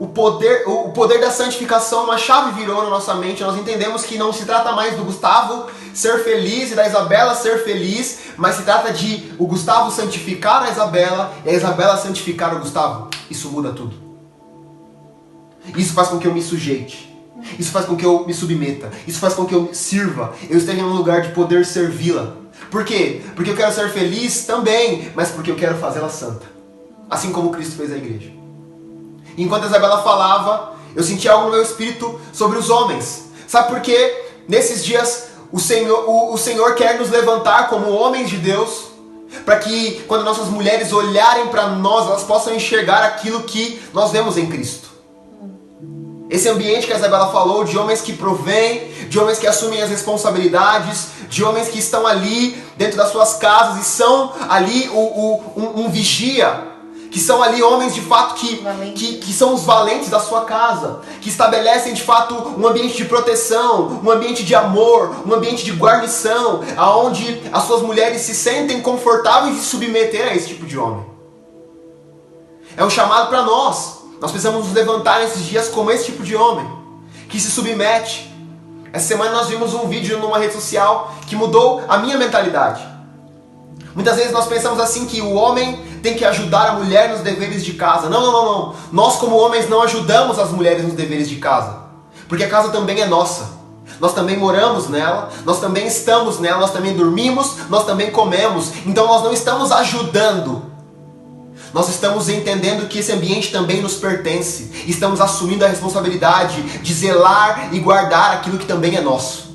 o poder da santificação, uma chave virou na nossa mente. Nós entendemos que não se trata mais do Gustavo ser feliz e da Isabela ser feliz, mas se trata de o Gustavo santificar a Isabela e a Isabela santificar o Gustavo. Isso muda tudo. Isso faz com que eu me sujeite. Isso faz com que eu me submeta. Isso faz com que eu sirva. Eu esteja num lugar de poder servi-la. Por quê? Porque eu quero ser feliz também, mas porque eu quero fazê-la santa. Assim como Cristo fez a igreja. Enquanto a Isabela falava, eu senti algo no meu espírito sobre os homens. Sabe por quê? Nesses dias, o Senhor quer nos levantar como homens de Deus, para que quando nossas mulheres olharem para nós, elas possam enxergar aquilo que nós vemos em Cristo. Esse ambiente que a Isabela falou, de homens que provêm, de homens que assumem as responsabilidades, de homens que estão ali dentro das suas casas e são ali um vigia, que são ali homens de fato que são os valentes da sua casa, que estabelecem de fato um ambiente de proteção, um ambiente de amor, um ambiente de guarnição, aonde as suas mulheres se sentem confortáveis de submeter a esse tipo de homem. É um chamado para nós. Nós precisamos nos levantar nesses dias como esse tipo de homem, que se submete. Essa semana nós vimos um vídeo numa rede social que mudou a minha mentalidade. Muitas vezes nós pensamos assim que o homem tem que ajudar a mulher nos deveres de casa. Não. Nós como homens não ajudamos as mulheres nos deveres de casa. Porque a casa também é nossa. Nós também moramos nela, nós também estamos nela, nós também dormimos, nós também comemos. Então nós não estamos ajudando. Nós estamos entendendo que esse ambiente também nos pertence. Estamos assumindo a responsabilidade de zelar e guardar aquilo que também é nosso.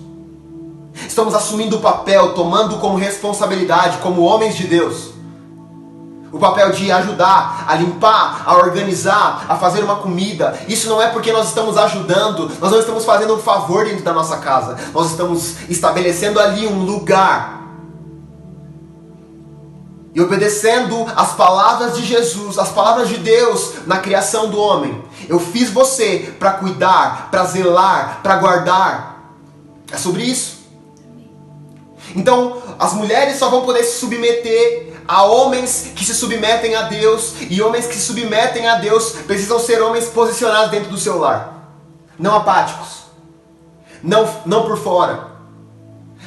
Estamos assumindo o papel, tomando como responsabilidade, como homens de Deus, o papel de ajudar, a limpar, a organizar, a fazer uma comida. Isso não é porque nós estamos ajudando, nós não estamos fazendo um favor dentro da nossa casa. Nós estamos estabelecendo ali um lugar. E obedecendo as palavras de Jesus, as palavras de Deus na criação do homem. Eu fiz você para cuidar, para zelar, para guardar. É sobre isso. Então, as mulheres só vão poder se submeter a homens que se submetem a Deus. E homens que se submetem a Deus precisam ser homens posicionados dentro do seu lar. Não apáticos. Não por fora.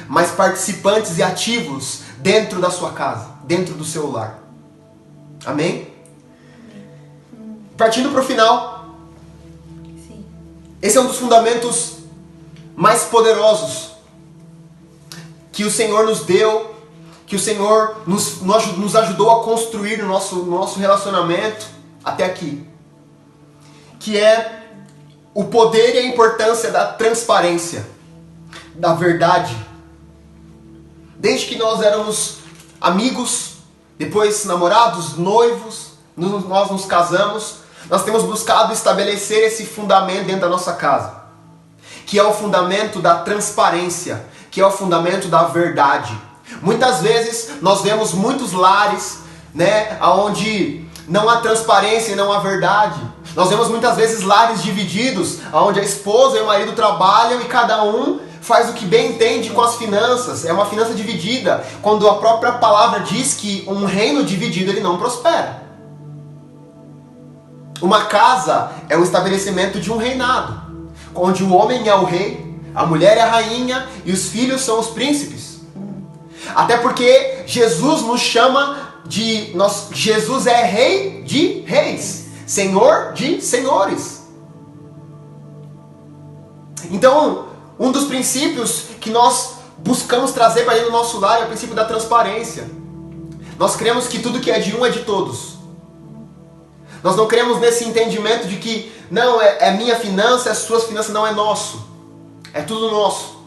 Mas participantes e ativos dentro da sua casa, dentro do seu lar. Amém? Partindo para o final. Sim. Esse é um dos fundamentos mais poderosos que o Senhor nos deu, que o Senhor nos ajudou a construir no nosso relacionamento até aqui. Que é o poder e a importância da transparência, da verdade. Desde que nós éramos amigos, depois namorados, noivos, nós nos casamos, nós temos buscado estabelecer esse fundamento dentro da nossa casa, que é o fundamento da transparência, que é o fundamento da verdade. Muitas vezes nós vemos muitos lares, onde não há transparência e não há verdade. Nós vemos muitas vezes lares divididos, onde a esposa e o marido trabalham e cada um faz o que bem entende com as finanças. É uma finança dividida, quando a própria palavra diz que um reino dividido ele não prospera. Uma casa é o estabelecimento de um reinado, onde o homem é o rei, a mulher é a rainha e os filhos são os príncipes. Até porque Jesus nos chama de... Jesus é rei de reis, senhor de senhores. Então, um dos princípios que nós buscamos trazer para dentro do nosso lar é o princípio da transparência. Nós cremos que tudo que é de um é de todos. Nós não cremos nesse entendimento de que não, é minha finança, é suas finanças, não é nosso. É tudo nosso.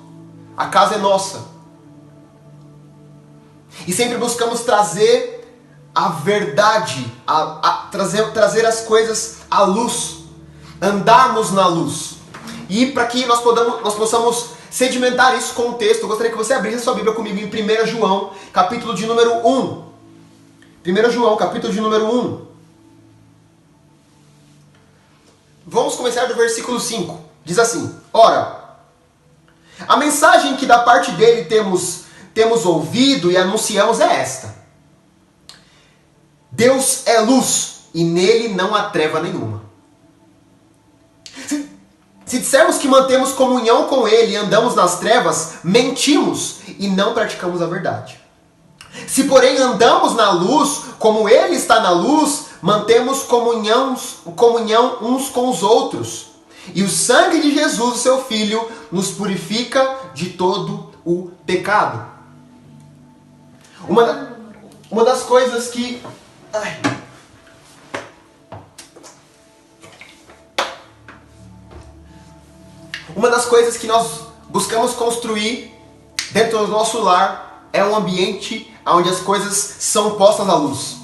A casa é nossa. E sempre buscamos trazer a verdade, trazer as coisas à luz, andarmos na luz. E para que nós possamos sedimentar isso com o texto, eu gostaria que você abrisse a sua Bíblia comigo em 1 João, capítulo de número 1. 1 João, capítulo de número 1. Vamos começar do versículo 5. Diz assim: Ora, a mensagem que da parte dele temos ouvido e anunciamos é esta: Deus é luz e nele não há treva nenhuma. Se dissermos que mantemos comunhão com Ele e andamos nas trevas, mentimos e não praticamos a verdade. Se, porém, andamos na luz, como Ele está na luz, mantemos comunhão uns com os outros. E o sangue de Jesus, o seu Filho, nos purifica de todo o pecado. Uma das coisas que... Uma das coisas que nós buscamos construir dentro do nosso lar é um ambiente onde as coisas são postas à luz.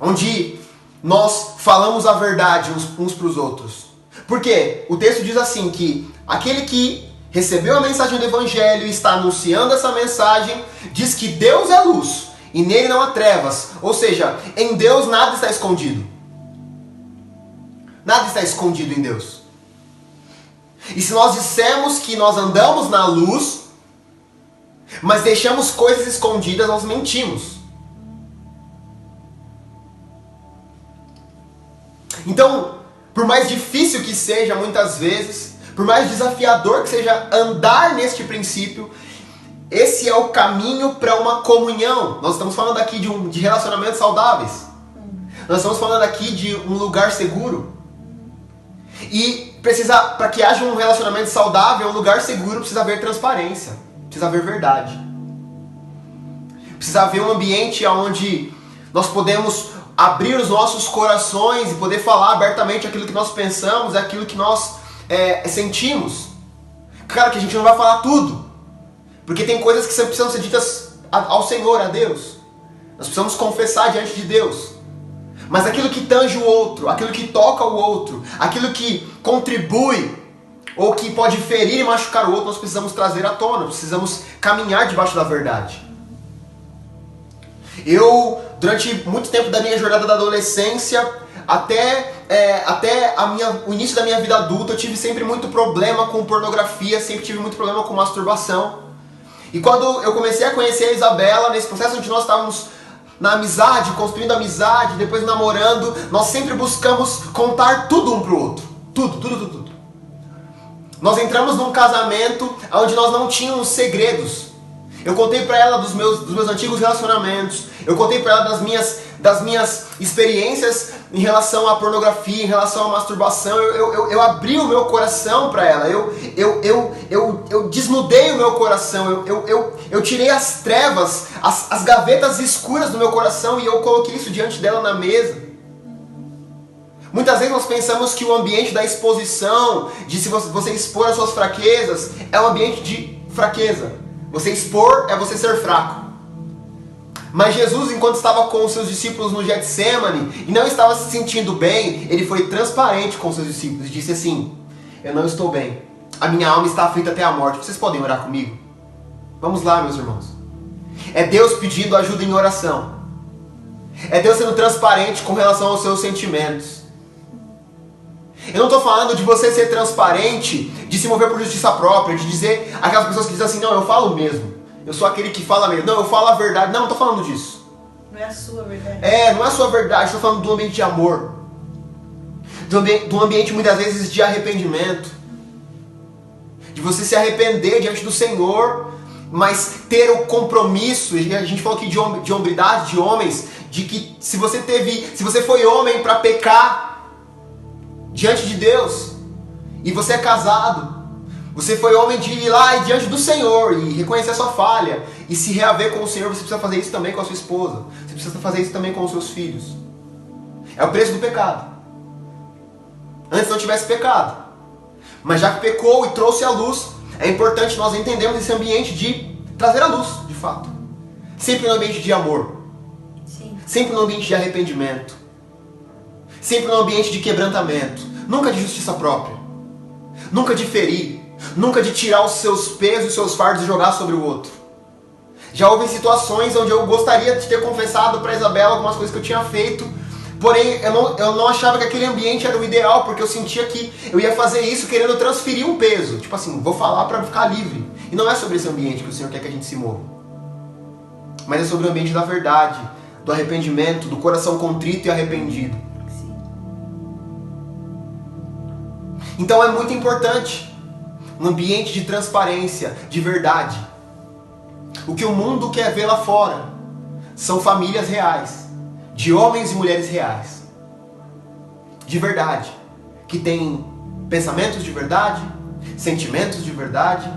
Onde nós falamos a verdade uns para os outros. Porque o texto diz assim que aquele que recebeu a mensagem do Evangelho e está anunciando essa mensagem, diz que Deus é luz e nele não há trevas. Ou seja, em Deus nada está escondido. Nada está escondido em Deus. E se nós dissermos que nós andamos na luz, mas deixamos coisas escondidas, nós mentimos. Então, por mais difícil que seja muitas vezes, por mais desafiador que seja andar neste princípio, esse é o caminho para uma comunhão. Nós estamos falando aqui de relacionamentos saudáveis. Nós estamos falando aqui de um lugar seguro. E para que haja um relacionamento saudável, um lugar seguro, precisa haver transparência, precisa haver verdade. Precisa haver um ambiente onde nós podemos abrir os nossos corações e poder falar abertamente aquilo que nós pensamos, aquilo que nós sentimos. Claro que a gente não vai falar tudo, porque tem coisas que precisam ser ditas ao Senhor, a Deus. Nós precisamos confessar diante de Deus. Mas aquilo que tange o outro, aquilo que toca o outro, aquilo que contribui ou que pode ferir e machucar o outro, nós precisamos trazer à tona, precisamos caminhar debaixo da verdade. Eu, durante muito tempo da minha jornada da adolescência, até o início da minha vida adulta, eu tive sempre muito problema com pornografia, sempre tive muito problema com masturbação. E quando eu comecei a conhecer a Isabela, nesse processo onde nós estávamos na amizade, construindo amizade, depois namorando, nós sempre buscamos contar tudo um pro outro. Tudo. Nós entramos num casamento onde nós não tínhamos segredos. Eu contei pra ela dos meus antigos relacionamentos. Eu contei pra ela das minhas experiências em relação à pornografia, em relação à masturbação. Eu abri o meu coração pra ela. Eu desnudei o meu coração. Eu tirei as trevas, as gavetas escuras do meu coração e eu coloquei isso diante dela na mesa. Muitas vezes nós pensamos que o ambiente da exposição, de se você expor as suas fraquezas, é um ambiente de fraqueza. Você expor é você ser fraco. Mas Jesus, enquanto estava com os seus discípulos no Getsemane e não estava se sentindo bem, ele foi transparente com os seus discípulos e disse assim: eu não estou bem, a minha alma está aflita até a morte, vocês podem orar comigo? Vamos lá, meus irmãos. É Deus pedindo ajuda em oração. É Deus sendo transparente com relação aos seus sentimentos. Eu não estou falando de você ser transparente, de se mover por justiça própria, de dizer aquelas pessoas que dizem assim, não, eu falo mesmo. Eu sou aquele que fala mesmo. Não, eu falo a verdade. Não estou falando disso. Não é a sua verdade. Não é a sua verdade. Estou falando do ambiente de amor. Do ambiente, muitas vezes, de arrependimento. De você se arrepender diante do Senhor, mas ter o compromisso, e a gente falou aqui de hombridade, de homens, de que se você foi homem para pecar diante de Deus, e você é casado, você foi homem de ir lá e diante do Senhor e reconhecer a sua falha e se reaver com o Senhor, você precisa fazer isso também com a sua esposa. Você precisa fazer isso também com os seus filhos. É o preço do pecado. Antes não tivesse pecado, mas já que pecou e trouxe a luz, é importante nós entendermos esse ambiente de trazer a luz, de fato. Sempre no ambiente de amor. Sim. Sempre no ambiente de arrependimento. Sempre no ambiente de quebrantamento. Nunca de justiça própria. Nunca de ferir. Nunca de tirar os seus pesos e os seus fardos e jogar sobre o outro. Já houve situações onde eu gostaria de ter confessado para Isabela algumas coisas que eu tinha feito, porém eu não achava que aquele ambiente era o ideal, porque eu sentia que eu ia fazer isso querendo transferir um peso. Tipo assim, vou falar para ficar livre. E não é sobre esse ambiente que o Senhor quer que a gente se mova. Mas é sobre o ambiente da verdade, do arrependimento, do coração contrito e arrependido. Sim. Então é muito importante um ambiente de transparência, de verdade. O que o mundo quer ver lá fora são famílias reais, de homens e mulheres reais, de verdade, que têm pensamentos de verdade, sentimentos de verdade,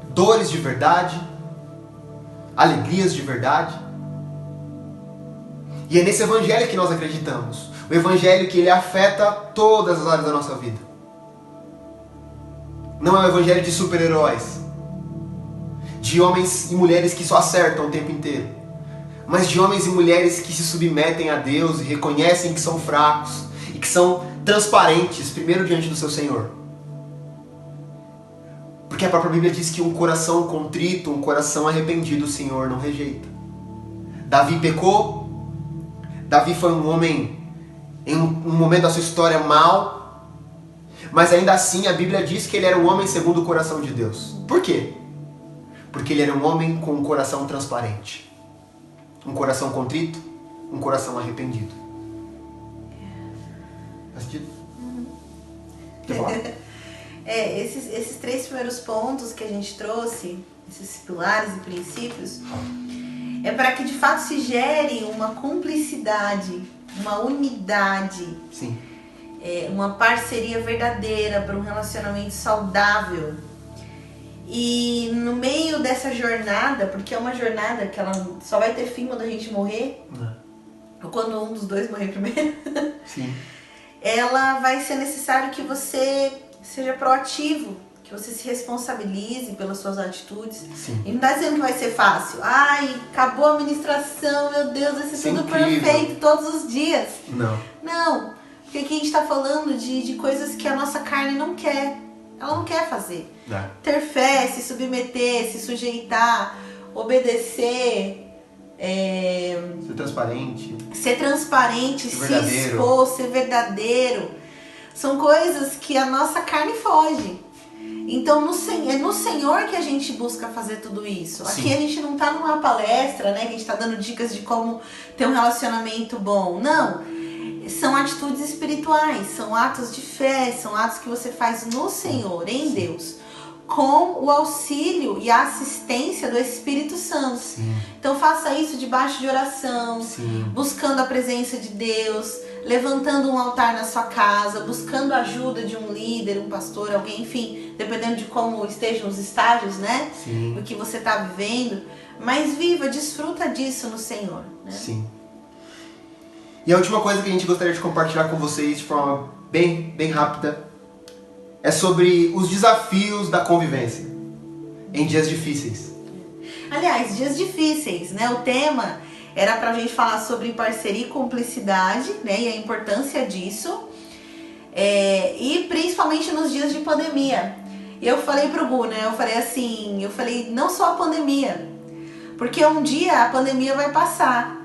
dores de verdade, alegrias de verdade. E é nesse evangelho que nós acreditamos. O evangelho que ele afeta todas as áreas da nossa vida. Não é um evangelho de super-heróis, de homens e mulheres que só acertam o tempo inteiro, mas de homens e mulheres que se submetem a Deus e reconhecem que são fracos e que são transparentes, primeiro diante do seu Senhor. Porque a própria Bíblia diz que um coração contrito, um coração arrependido, o Senhor não rejeita. Davi pecou. Davi foi um homem em um momento da sua história mau, mas ainda assim a Bíblia diz que ele era um homem segundo o coração de Deus. Por quê? Porque ele era um homem com um coração transparente, um coração contrito, um coração arrependido. Faz sentido? Quer falar? Esses 3 primeiros pontos que a gente trouxe, esses pilares e princípios, é para que de fato se gere uma cumplicidade, uma unidade, Sim. Uma parceria verdadeira para um relacionamento saudável. E no meio dessa jornada, porque é uma jornada que ela só vai ter fim quando a gente morrer, ou quando um dos dois morrer primeiro, Sim. ela vai ser necessário que você seja proativo, que você se responsabilize pelas suas atitudes. Sim. E não está dizendo que vai ser fácil. Ai, acabou a administração, meu Deus, vai ser Isso é tudo incrível. perfeito todos os dias. Não. Não, porque aqui a gente está falando de coisas que a nossa carne não quer. Ela não quer fazer. Ter fé, se submeter, se sujeitar, obedecer, Ser transparente. ser transparente, Ser se verdadeiro. expor, ser verdadeiro. São coisas que a nossa carne foge. Então é no Senhor que a gente busca fazer tudo isso. Sim. Aqui a gente não está numa palestra, né? Que a gente está dando dicas de como ter um relacionamento bom. Não. São atitudes espirituais, são atos de fé, são atos que você faz no Senhor, em Deus, com o auxílio e a assistência do Espírito Santo. Sim. Então faça isso debaixo de oração, Sim. buscando a presença de Deus, levantando um altar na sua casa, buscando a ajuda de um líder, um pastor, alguém, enfim, dependendo de como estejam os estágios, né? Sim. Do que você está vivendo. Mas viva, desfruta disso no Senhor, né? Sim. E a última coisa que a gente gostaria de compartilhar com vocês de forma bem rápida é sobre os desafios da convivência em dias difíceis. Aliás, dias difíceis, né? O tema era pra gente falar sobre parceria e cumplicidade, né? E a importância disso. E principalmente nos dias de pandemia. E eu falei pro Gu, né? Eu falei, não só a pandemia. Porque um dia a pandemia vai passar.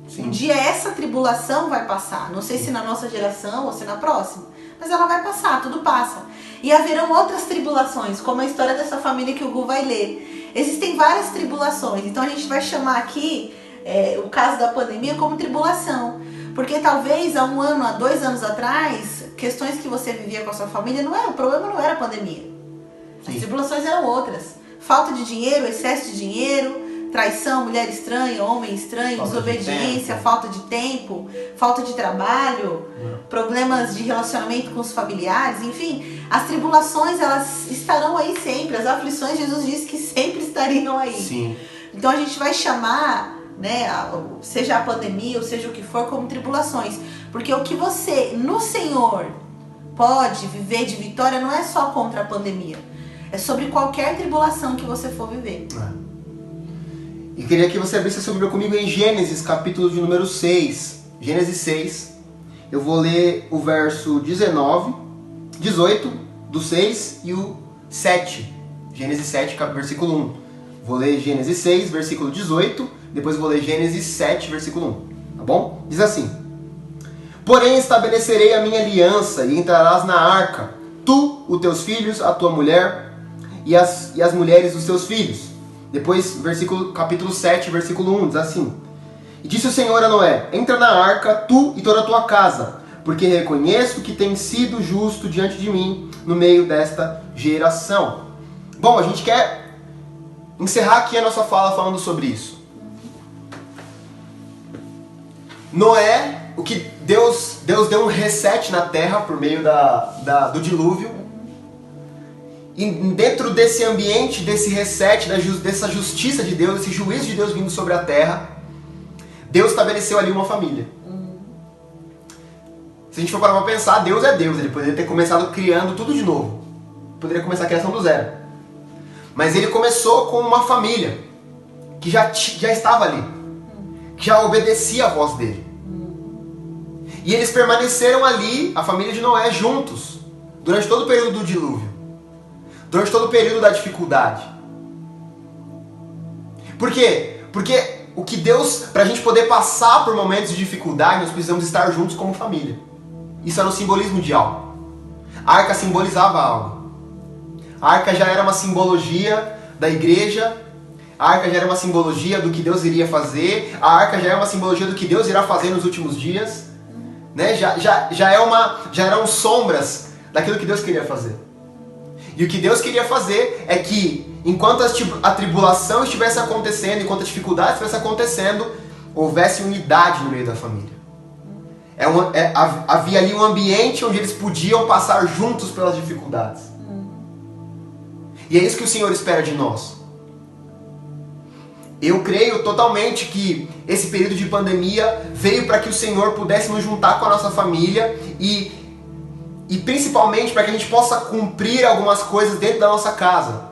Sim. Um dia essa tribulação vai passar. Não sei se na nossa geração ou se na próxima. Mas ela vai passar, tudo passa. E haverão outras tribulações, como a história dessa família que o Gu vai ler. Existem várias tribulações. Então a gente vai chamar aqui o caso da pandemia como tribulação. Porque talvez há 1 ano, há 2 anos atrás, questões que você vivia com a sua família, o problema não era a pandemia. As tribulações eram outras. Falta de dinheiro, excesso de dinheiro, traição, mulher estranha, homem estranho, Falta desobediência, falta de tempo, falta de trabalho, problemas de relacionamento com os familiares, enfim, as tribulações elas estarão aí sempre, as aflições Jesus disse que sempre estariam aí. Sim. Então a gente vai chamar, né, seja a pandemia ou seja o que for, como tribulações, porque o que você no Senhor pode viver de vitória não é só contra a pandemia, é sobre qualquer tribulação que você for viver. E queria que você abrisse a sua Bíblia comigo em Gênesis, capítulo de número 6. Gênesis 6. Eu vou ler o verso 19, 18, do 6 e o 7. Gênesis 7, versículo 1. Vou ler Gênesis 6, versículo 18. Depois vou ler Gênesis 7, versículo 1. Tá bom? Diz assim: Porém estabelecerei a minha aliança e entrarás na arca, tu, os teus filhos, a tua mulher e as mulheres dos teus filhos. Depois, capítulo 7, versículo 1, diz assim: E disse o Senhor a Noé: Entra na arca, tu e toda a tua casa, porque reconheço que tem sido justo diante de mim no meio desta geração. Bom, a gente quer encerrar aqui a nossa fala falando sobre isso. Noé, o que Deus deu um reset na terra por meio do dilúvio. E dentro desse ambiente, desse reset, dessa justiça de Deus, esse juízo de Deus vindo sobre a terra, Deus estabeleceu ali uma família. Se a gente for parar para pensar, Deus é Deus. Ele poderia ter começado criando tudo de novo. Poderia começar a criação do zero. Mas ele começou com uma família que já estava ali, que já obedecia a voz dele. E eles permaneceram ali, a família de Noé, juntos, durante todo o período do dilúvio, durante todo o período da dificuldade. Por quê? Porque o que Deus, para a gente poder passar por momentos de dificuldade, nós precisamos estar juntos como família. Isso era o simbolismo de algo. A arca simbolizava algo. A arca já era uma simbologia da igreja. A arca já era uma simbologia do que Deus iria fazer. A arca já é uma simbologia do que Deus irá fazer nos últimos dias. Né? Já eram sombras daquilo que Deus queria fazer. E o que Deus queria fazer é que, enquanto a tribulação estivesse acontecendo, enquanto a dificuldade estivesse acontecendo, houvesse unidade no meio da família. Havia ali um ambiente onde eles podiam passar juntos pelas dificuldades. E é isso que o Senhor espera de nós. Eu creio totalmente que esse período de pandemia veio para que o Senhor pudesse nos juntar com a nossa família e principalmente para que a gente possa cumprir algumas coisas dentro da nossa casa.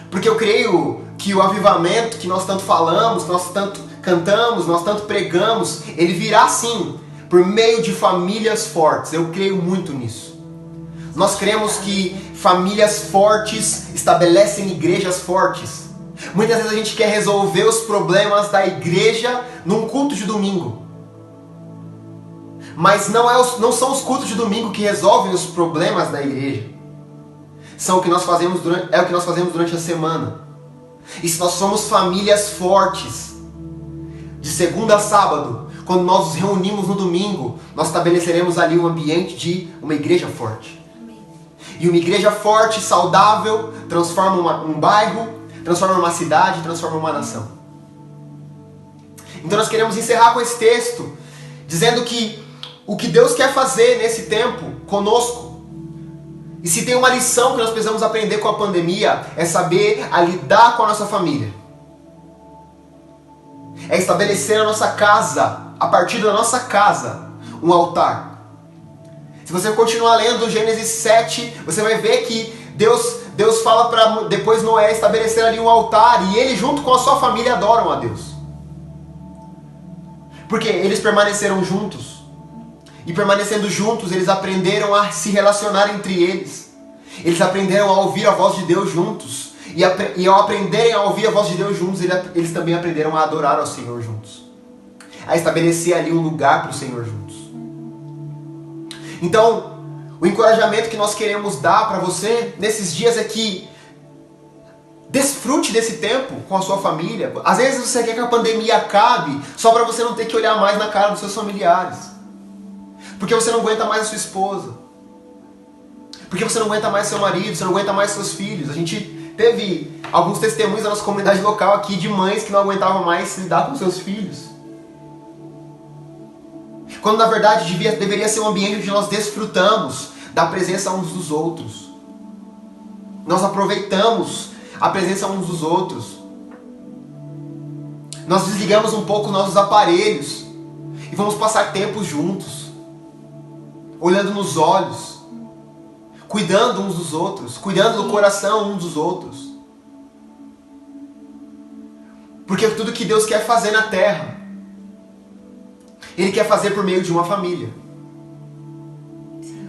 Porque eu creio que o avivamento que nós tanto falamos, nós tanto cantamos, nós tanto pregamos, ele virá sim por meio de famílias fortes. Eu creio muito nisso. Nós cremos que famílias fortes estabelecem igrejas fortes. Muitas vezes a gente quer resolver os problemas da igreja num culto de domingo. Mas não são os cultos de domingo que resolvem os problemas da igreja. É o que nós fazemos durante a semana. E se nós somos famílias fortes, de segunda a sábado, quando nós nos reunimos no domingo, nós estabeleceremos ali um ambiente de uma igreja forte. E uma igreja forte, saudável, transforma um bairro, transforma uma cidade, transforma uma nação. Então nós queremos encerrar com esse texto, dizendo que o que Deus quer fazer nesse tempo conosco, e se tem uma lição que nós precisamos aprender com a pandemia, é saber a lidar com a nossa família. É estabelecer na nossa casa, a partir da nossa casa, um altar. Se você continuar lendo Gênesis 7, você vai ver que Deus fala para depois Noé estabelecer ali um altar, e ele junto com a sua família adoram a Deus. Porque eles permaneceram juntos. E permanecendo juntos, eles aprenderam a se relacionar entre eles. Eles aprenderam a ouvir a voz de Deus juntos. E ao aprenderem a ouvir a voz de Deus juntos, eles também aprenderam a adorar ao Senhor juntos. A estabelecer ali um lugar para o Senhor juntos. Então, o encorajamento que nós queremos dar para você nesses dias é que desfrute desse tempo com a sua família. Às vezes você quer que a pandemia acabe só para você não ter que olhar mais na cara dos seus familiares. Porque você não aguenta mais a sua esposa. Porque você não aguenta mais seu marido, você não aguenta mais seus filhos. A gente teve alguns testemunhos da nossa comunidade local aqui de mães que não aguentavam mais lidar com seus filhos. Quando na verdade deveria ser um ambiente onde nós desfrutamos da presença uns dos outros. Nós aproveitamos a presença uns dos outros. Nós desligamos um pouco nossos aparelhos e vamos passar tempo juntos. Olhando nos olhos, cuidando uns dos outros, cuidando do coração uns dos outros. Porque tudo que Deus quer fazer na terra, Ele quer fazer por meio de uma família.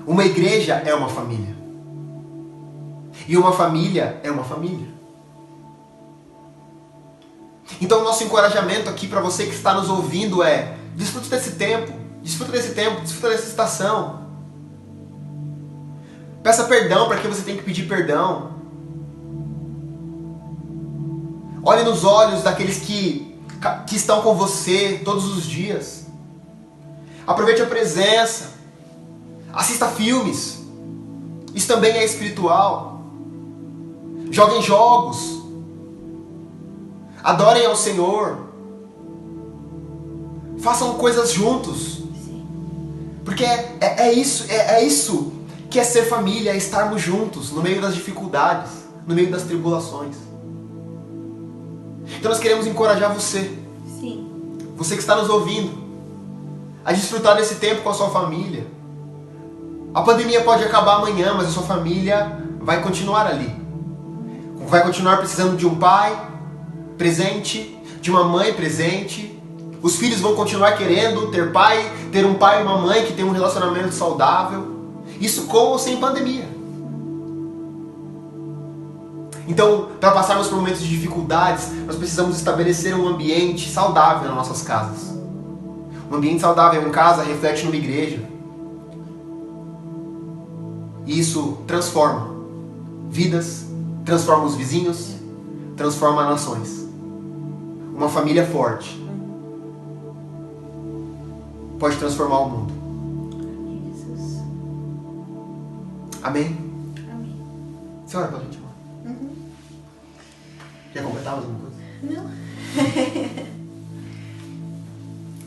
Uma igreja é uma família. E uma família é uma família. Então o nosso encorajamento aqui para você que está nos ouvindo é: desfrute desse tempo, desfruta dessa estação. Peça perdão para quem você tem que pedir perdão. Olhe nos olhos daqueles que estão com você todos os dias. Aproveite a presença. Assista filmes. Isso também é espiritual. Joguem jogos. Adorem ao Senhor. Façam coisas juntos. Porque é isso que é ser família, é estarmos juntos no meio das dificuldades, no meio das tribulações. Então nós queremos encorajar você. Sim. Você que está nos ouvindo, a desfrutar desse tempo com a sua família. A pandemia pode acabar amanhã, mas a sua família vai continuar ali. Vai continuar precisando de um pai presente, de uma mãe presente. Os filhos vão continuar querendo ter um pai e uma mãe que tem um relacionamento saudável. Isso com ou sem pandemia. Então, para passarmos por momentos de dificuldades, nós precisamos estabelecer um ambiente saudável nas nossas casas. Um ambiente saudável em casa reflete numa igreja. E isso transforma vidas, transforma os vizinhos, transforma nações. Uma família forte pode transformar o mundo. Jesus. Amém? Amém. Você ora pra gente, amor? Quer completar mais alguma coisa? Não.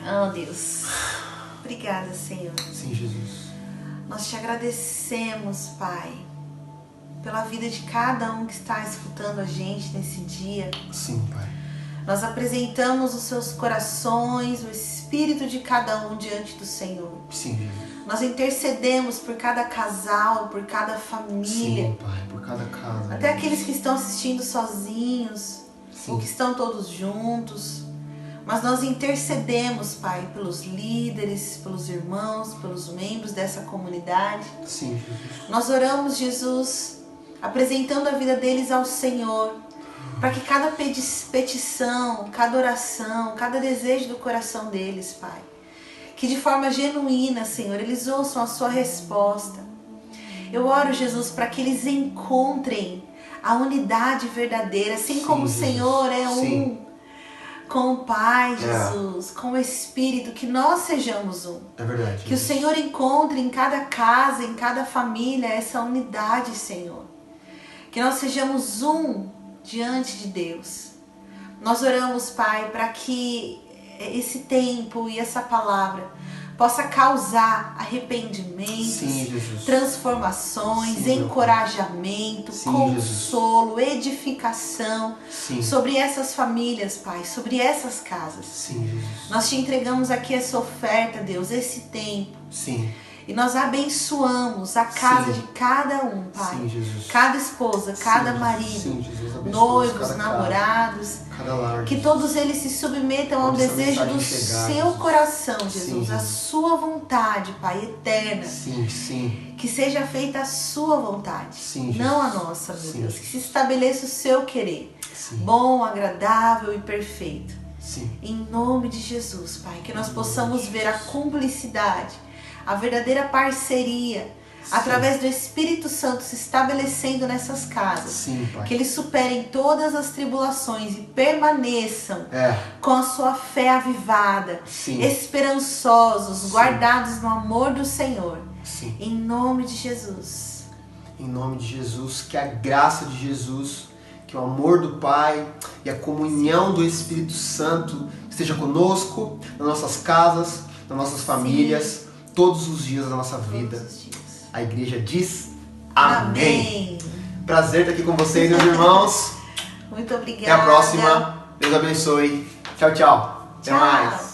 Oh, Deus. Obrigada, Senhor. Sim, Jesus. Nós te agradecemos, Pai, pela vida de cada um que está escutando a gente nesse dia. Sim, Pai. Nós apresentamos os seus corações, o espírito de cada um diante do Senhor. Sim, Jesus. Nós intercedemos por cada casal, por cada família. Sim, Pai, por cada casa. Até aqueles que estão assistindo sozinhos, Sim. ou que estão todos juntos. Mas nós intercedemos, Pai, pelos líderes, pelos irmãos, pelos membros dessa comunidade. Sim, Jesus. Nós oramos, Jesus, apresentando a vida deles ao Senhor, para que cada petição, cada oração, cada desejo do coração deles, Pai, que de forma genuína, Senhor, eles ouçam a sua resposta. Eu oro, Jesus, para que eles encontrem a unidade verdadeira, assim como o Senhor é um com o Pai, Jesus, com o Espírito, que nós sejamos um. É verdade. Que o Senhor encontre em cada casa, em cada família, essa unidade, Senhor. Que nós sejamos um diante de Deus. Nós oramos, Pai, para que esse tempo e essa palavra possa causar arrependimentos, Sim, Jesus. Transformações, Sim, encorajamento, Sim, consolo, edificação Sim. sobre essas famílias, Pai, sobre essas casas. Sim, Jesus. Nós te entregamos aqui essa oferta, Deus, esse tempo. Sim. E nós abençoamos a casa Sim. de cada um, Pai. Sim, Jesus. Cada esposa, cada Sim, marido, sim, Jesus. Abençoa noivos, cada namorados. Cada lar. Que todos eles se submetam ao Onde essa desejo do mensagem chegar, seu Jesus. coração, Sim, Jesus. A Jesus. sua vontade, Pai, eterna. Sim, sim. Que seja feita a sua vontade, Sim, não a Jesus. nossa, meu Sim. Deus. Que se estabeleça o seu querer, Sim. bom, agradável e perfeito. Sim. Em nome de Jesus, Pai, que nós possamos ver a cumplicidade, a verdadeira parceria, através do Espírito Santo se estabelecendo nessas casas. Sim, Pai. Que eles superem todas as tribulações e permaneçam É. com a sua fé avivada, Sim. esperançosos, Sim. guardados no amor do Senhor. Sim. Em nome de Jesus. Em nome de Jesus, que a graça de Jesus, que o amor do Pai e a comunhão do Espírito Santo esteja conosco, nas nossas casas, nas nossas famílias, todos os dias da nossa vida. Todos os dias. A igreja diz amém. Amém. Prazer estar aqui com vocês, meus irmãos. Muito obrigada. Até a próxima. Deus abençoe. Tchau, tchau. Até Tchau. mais.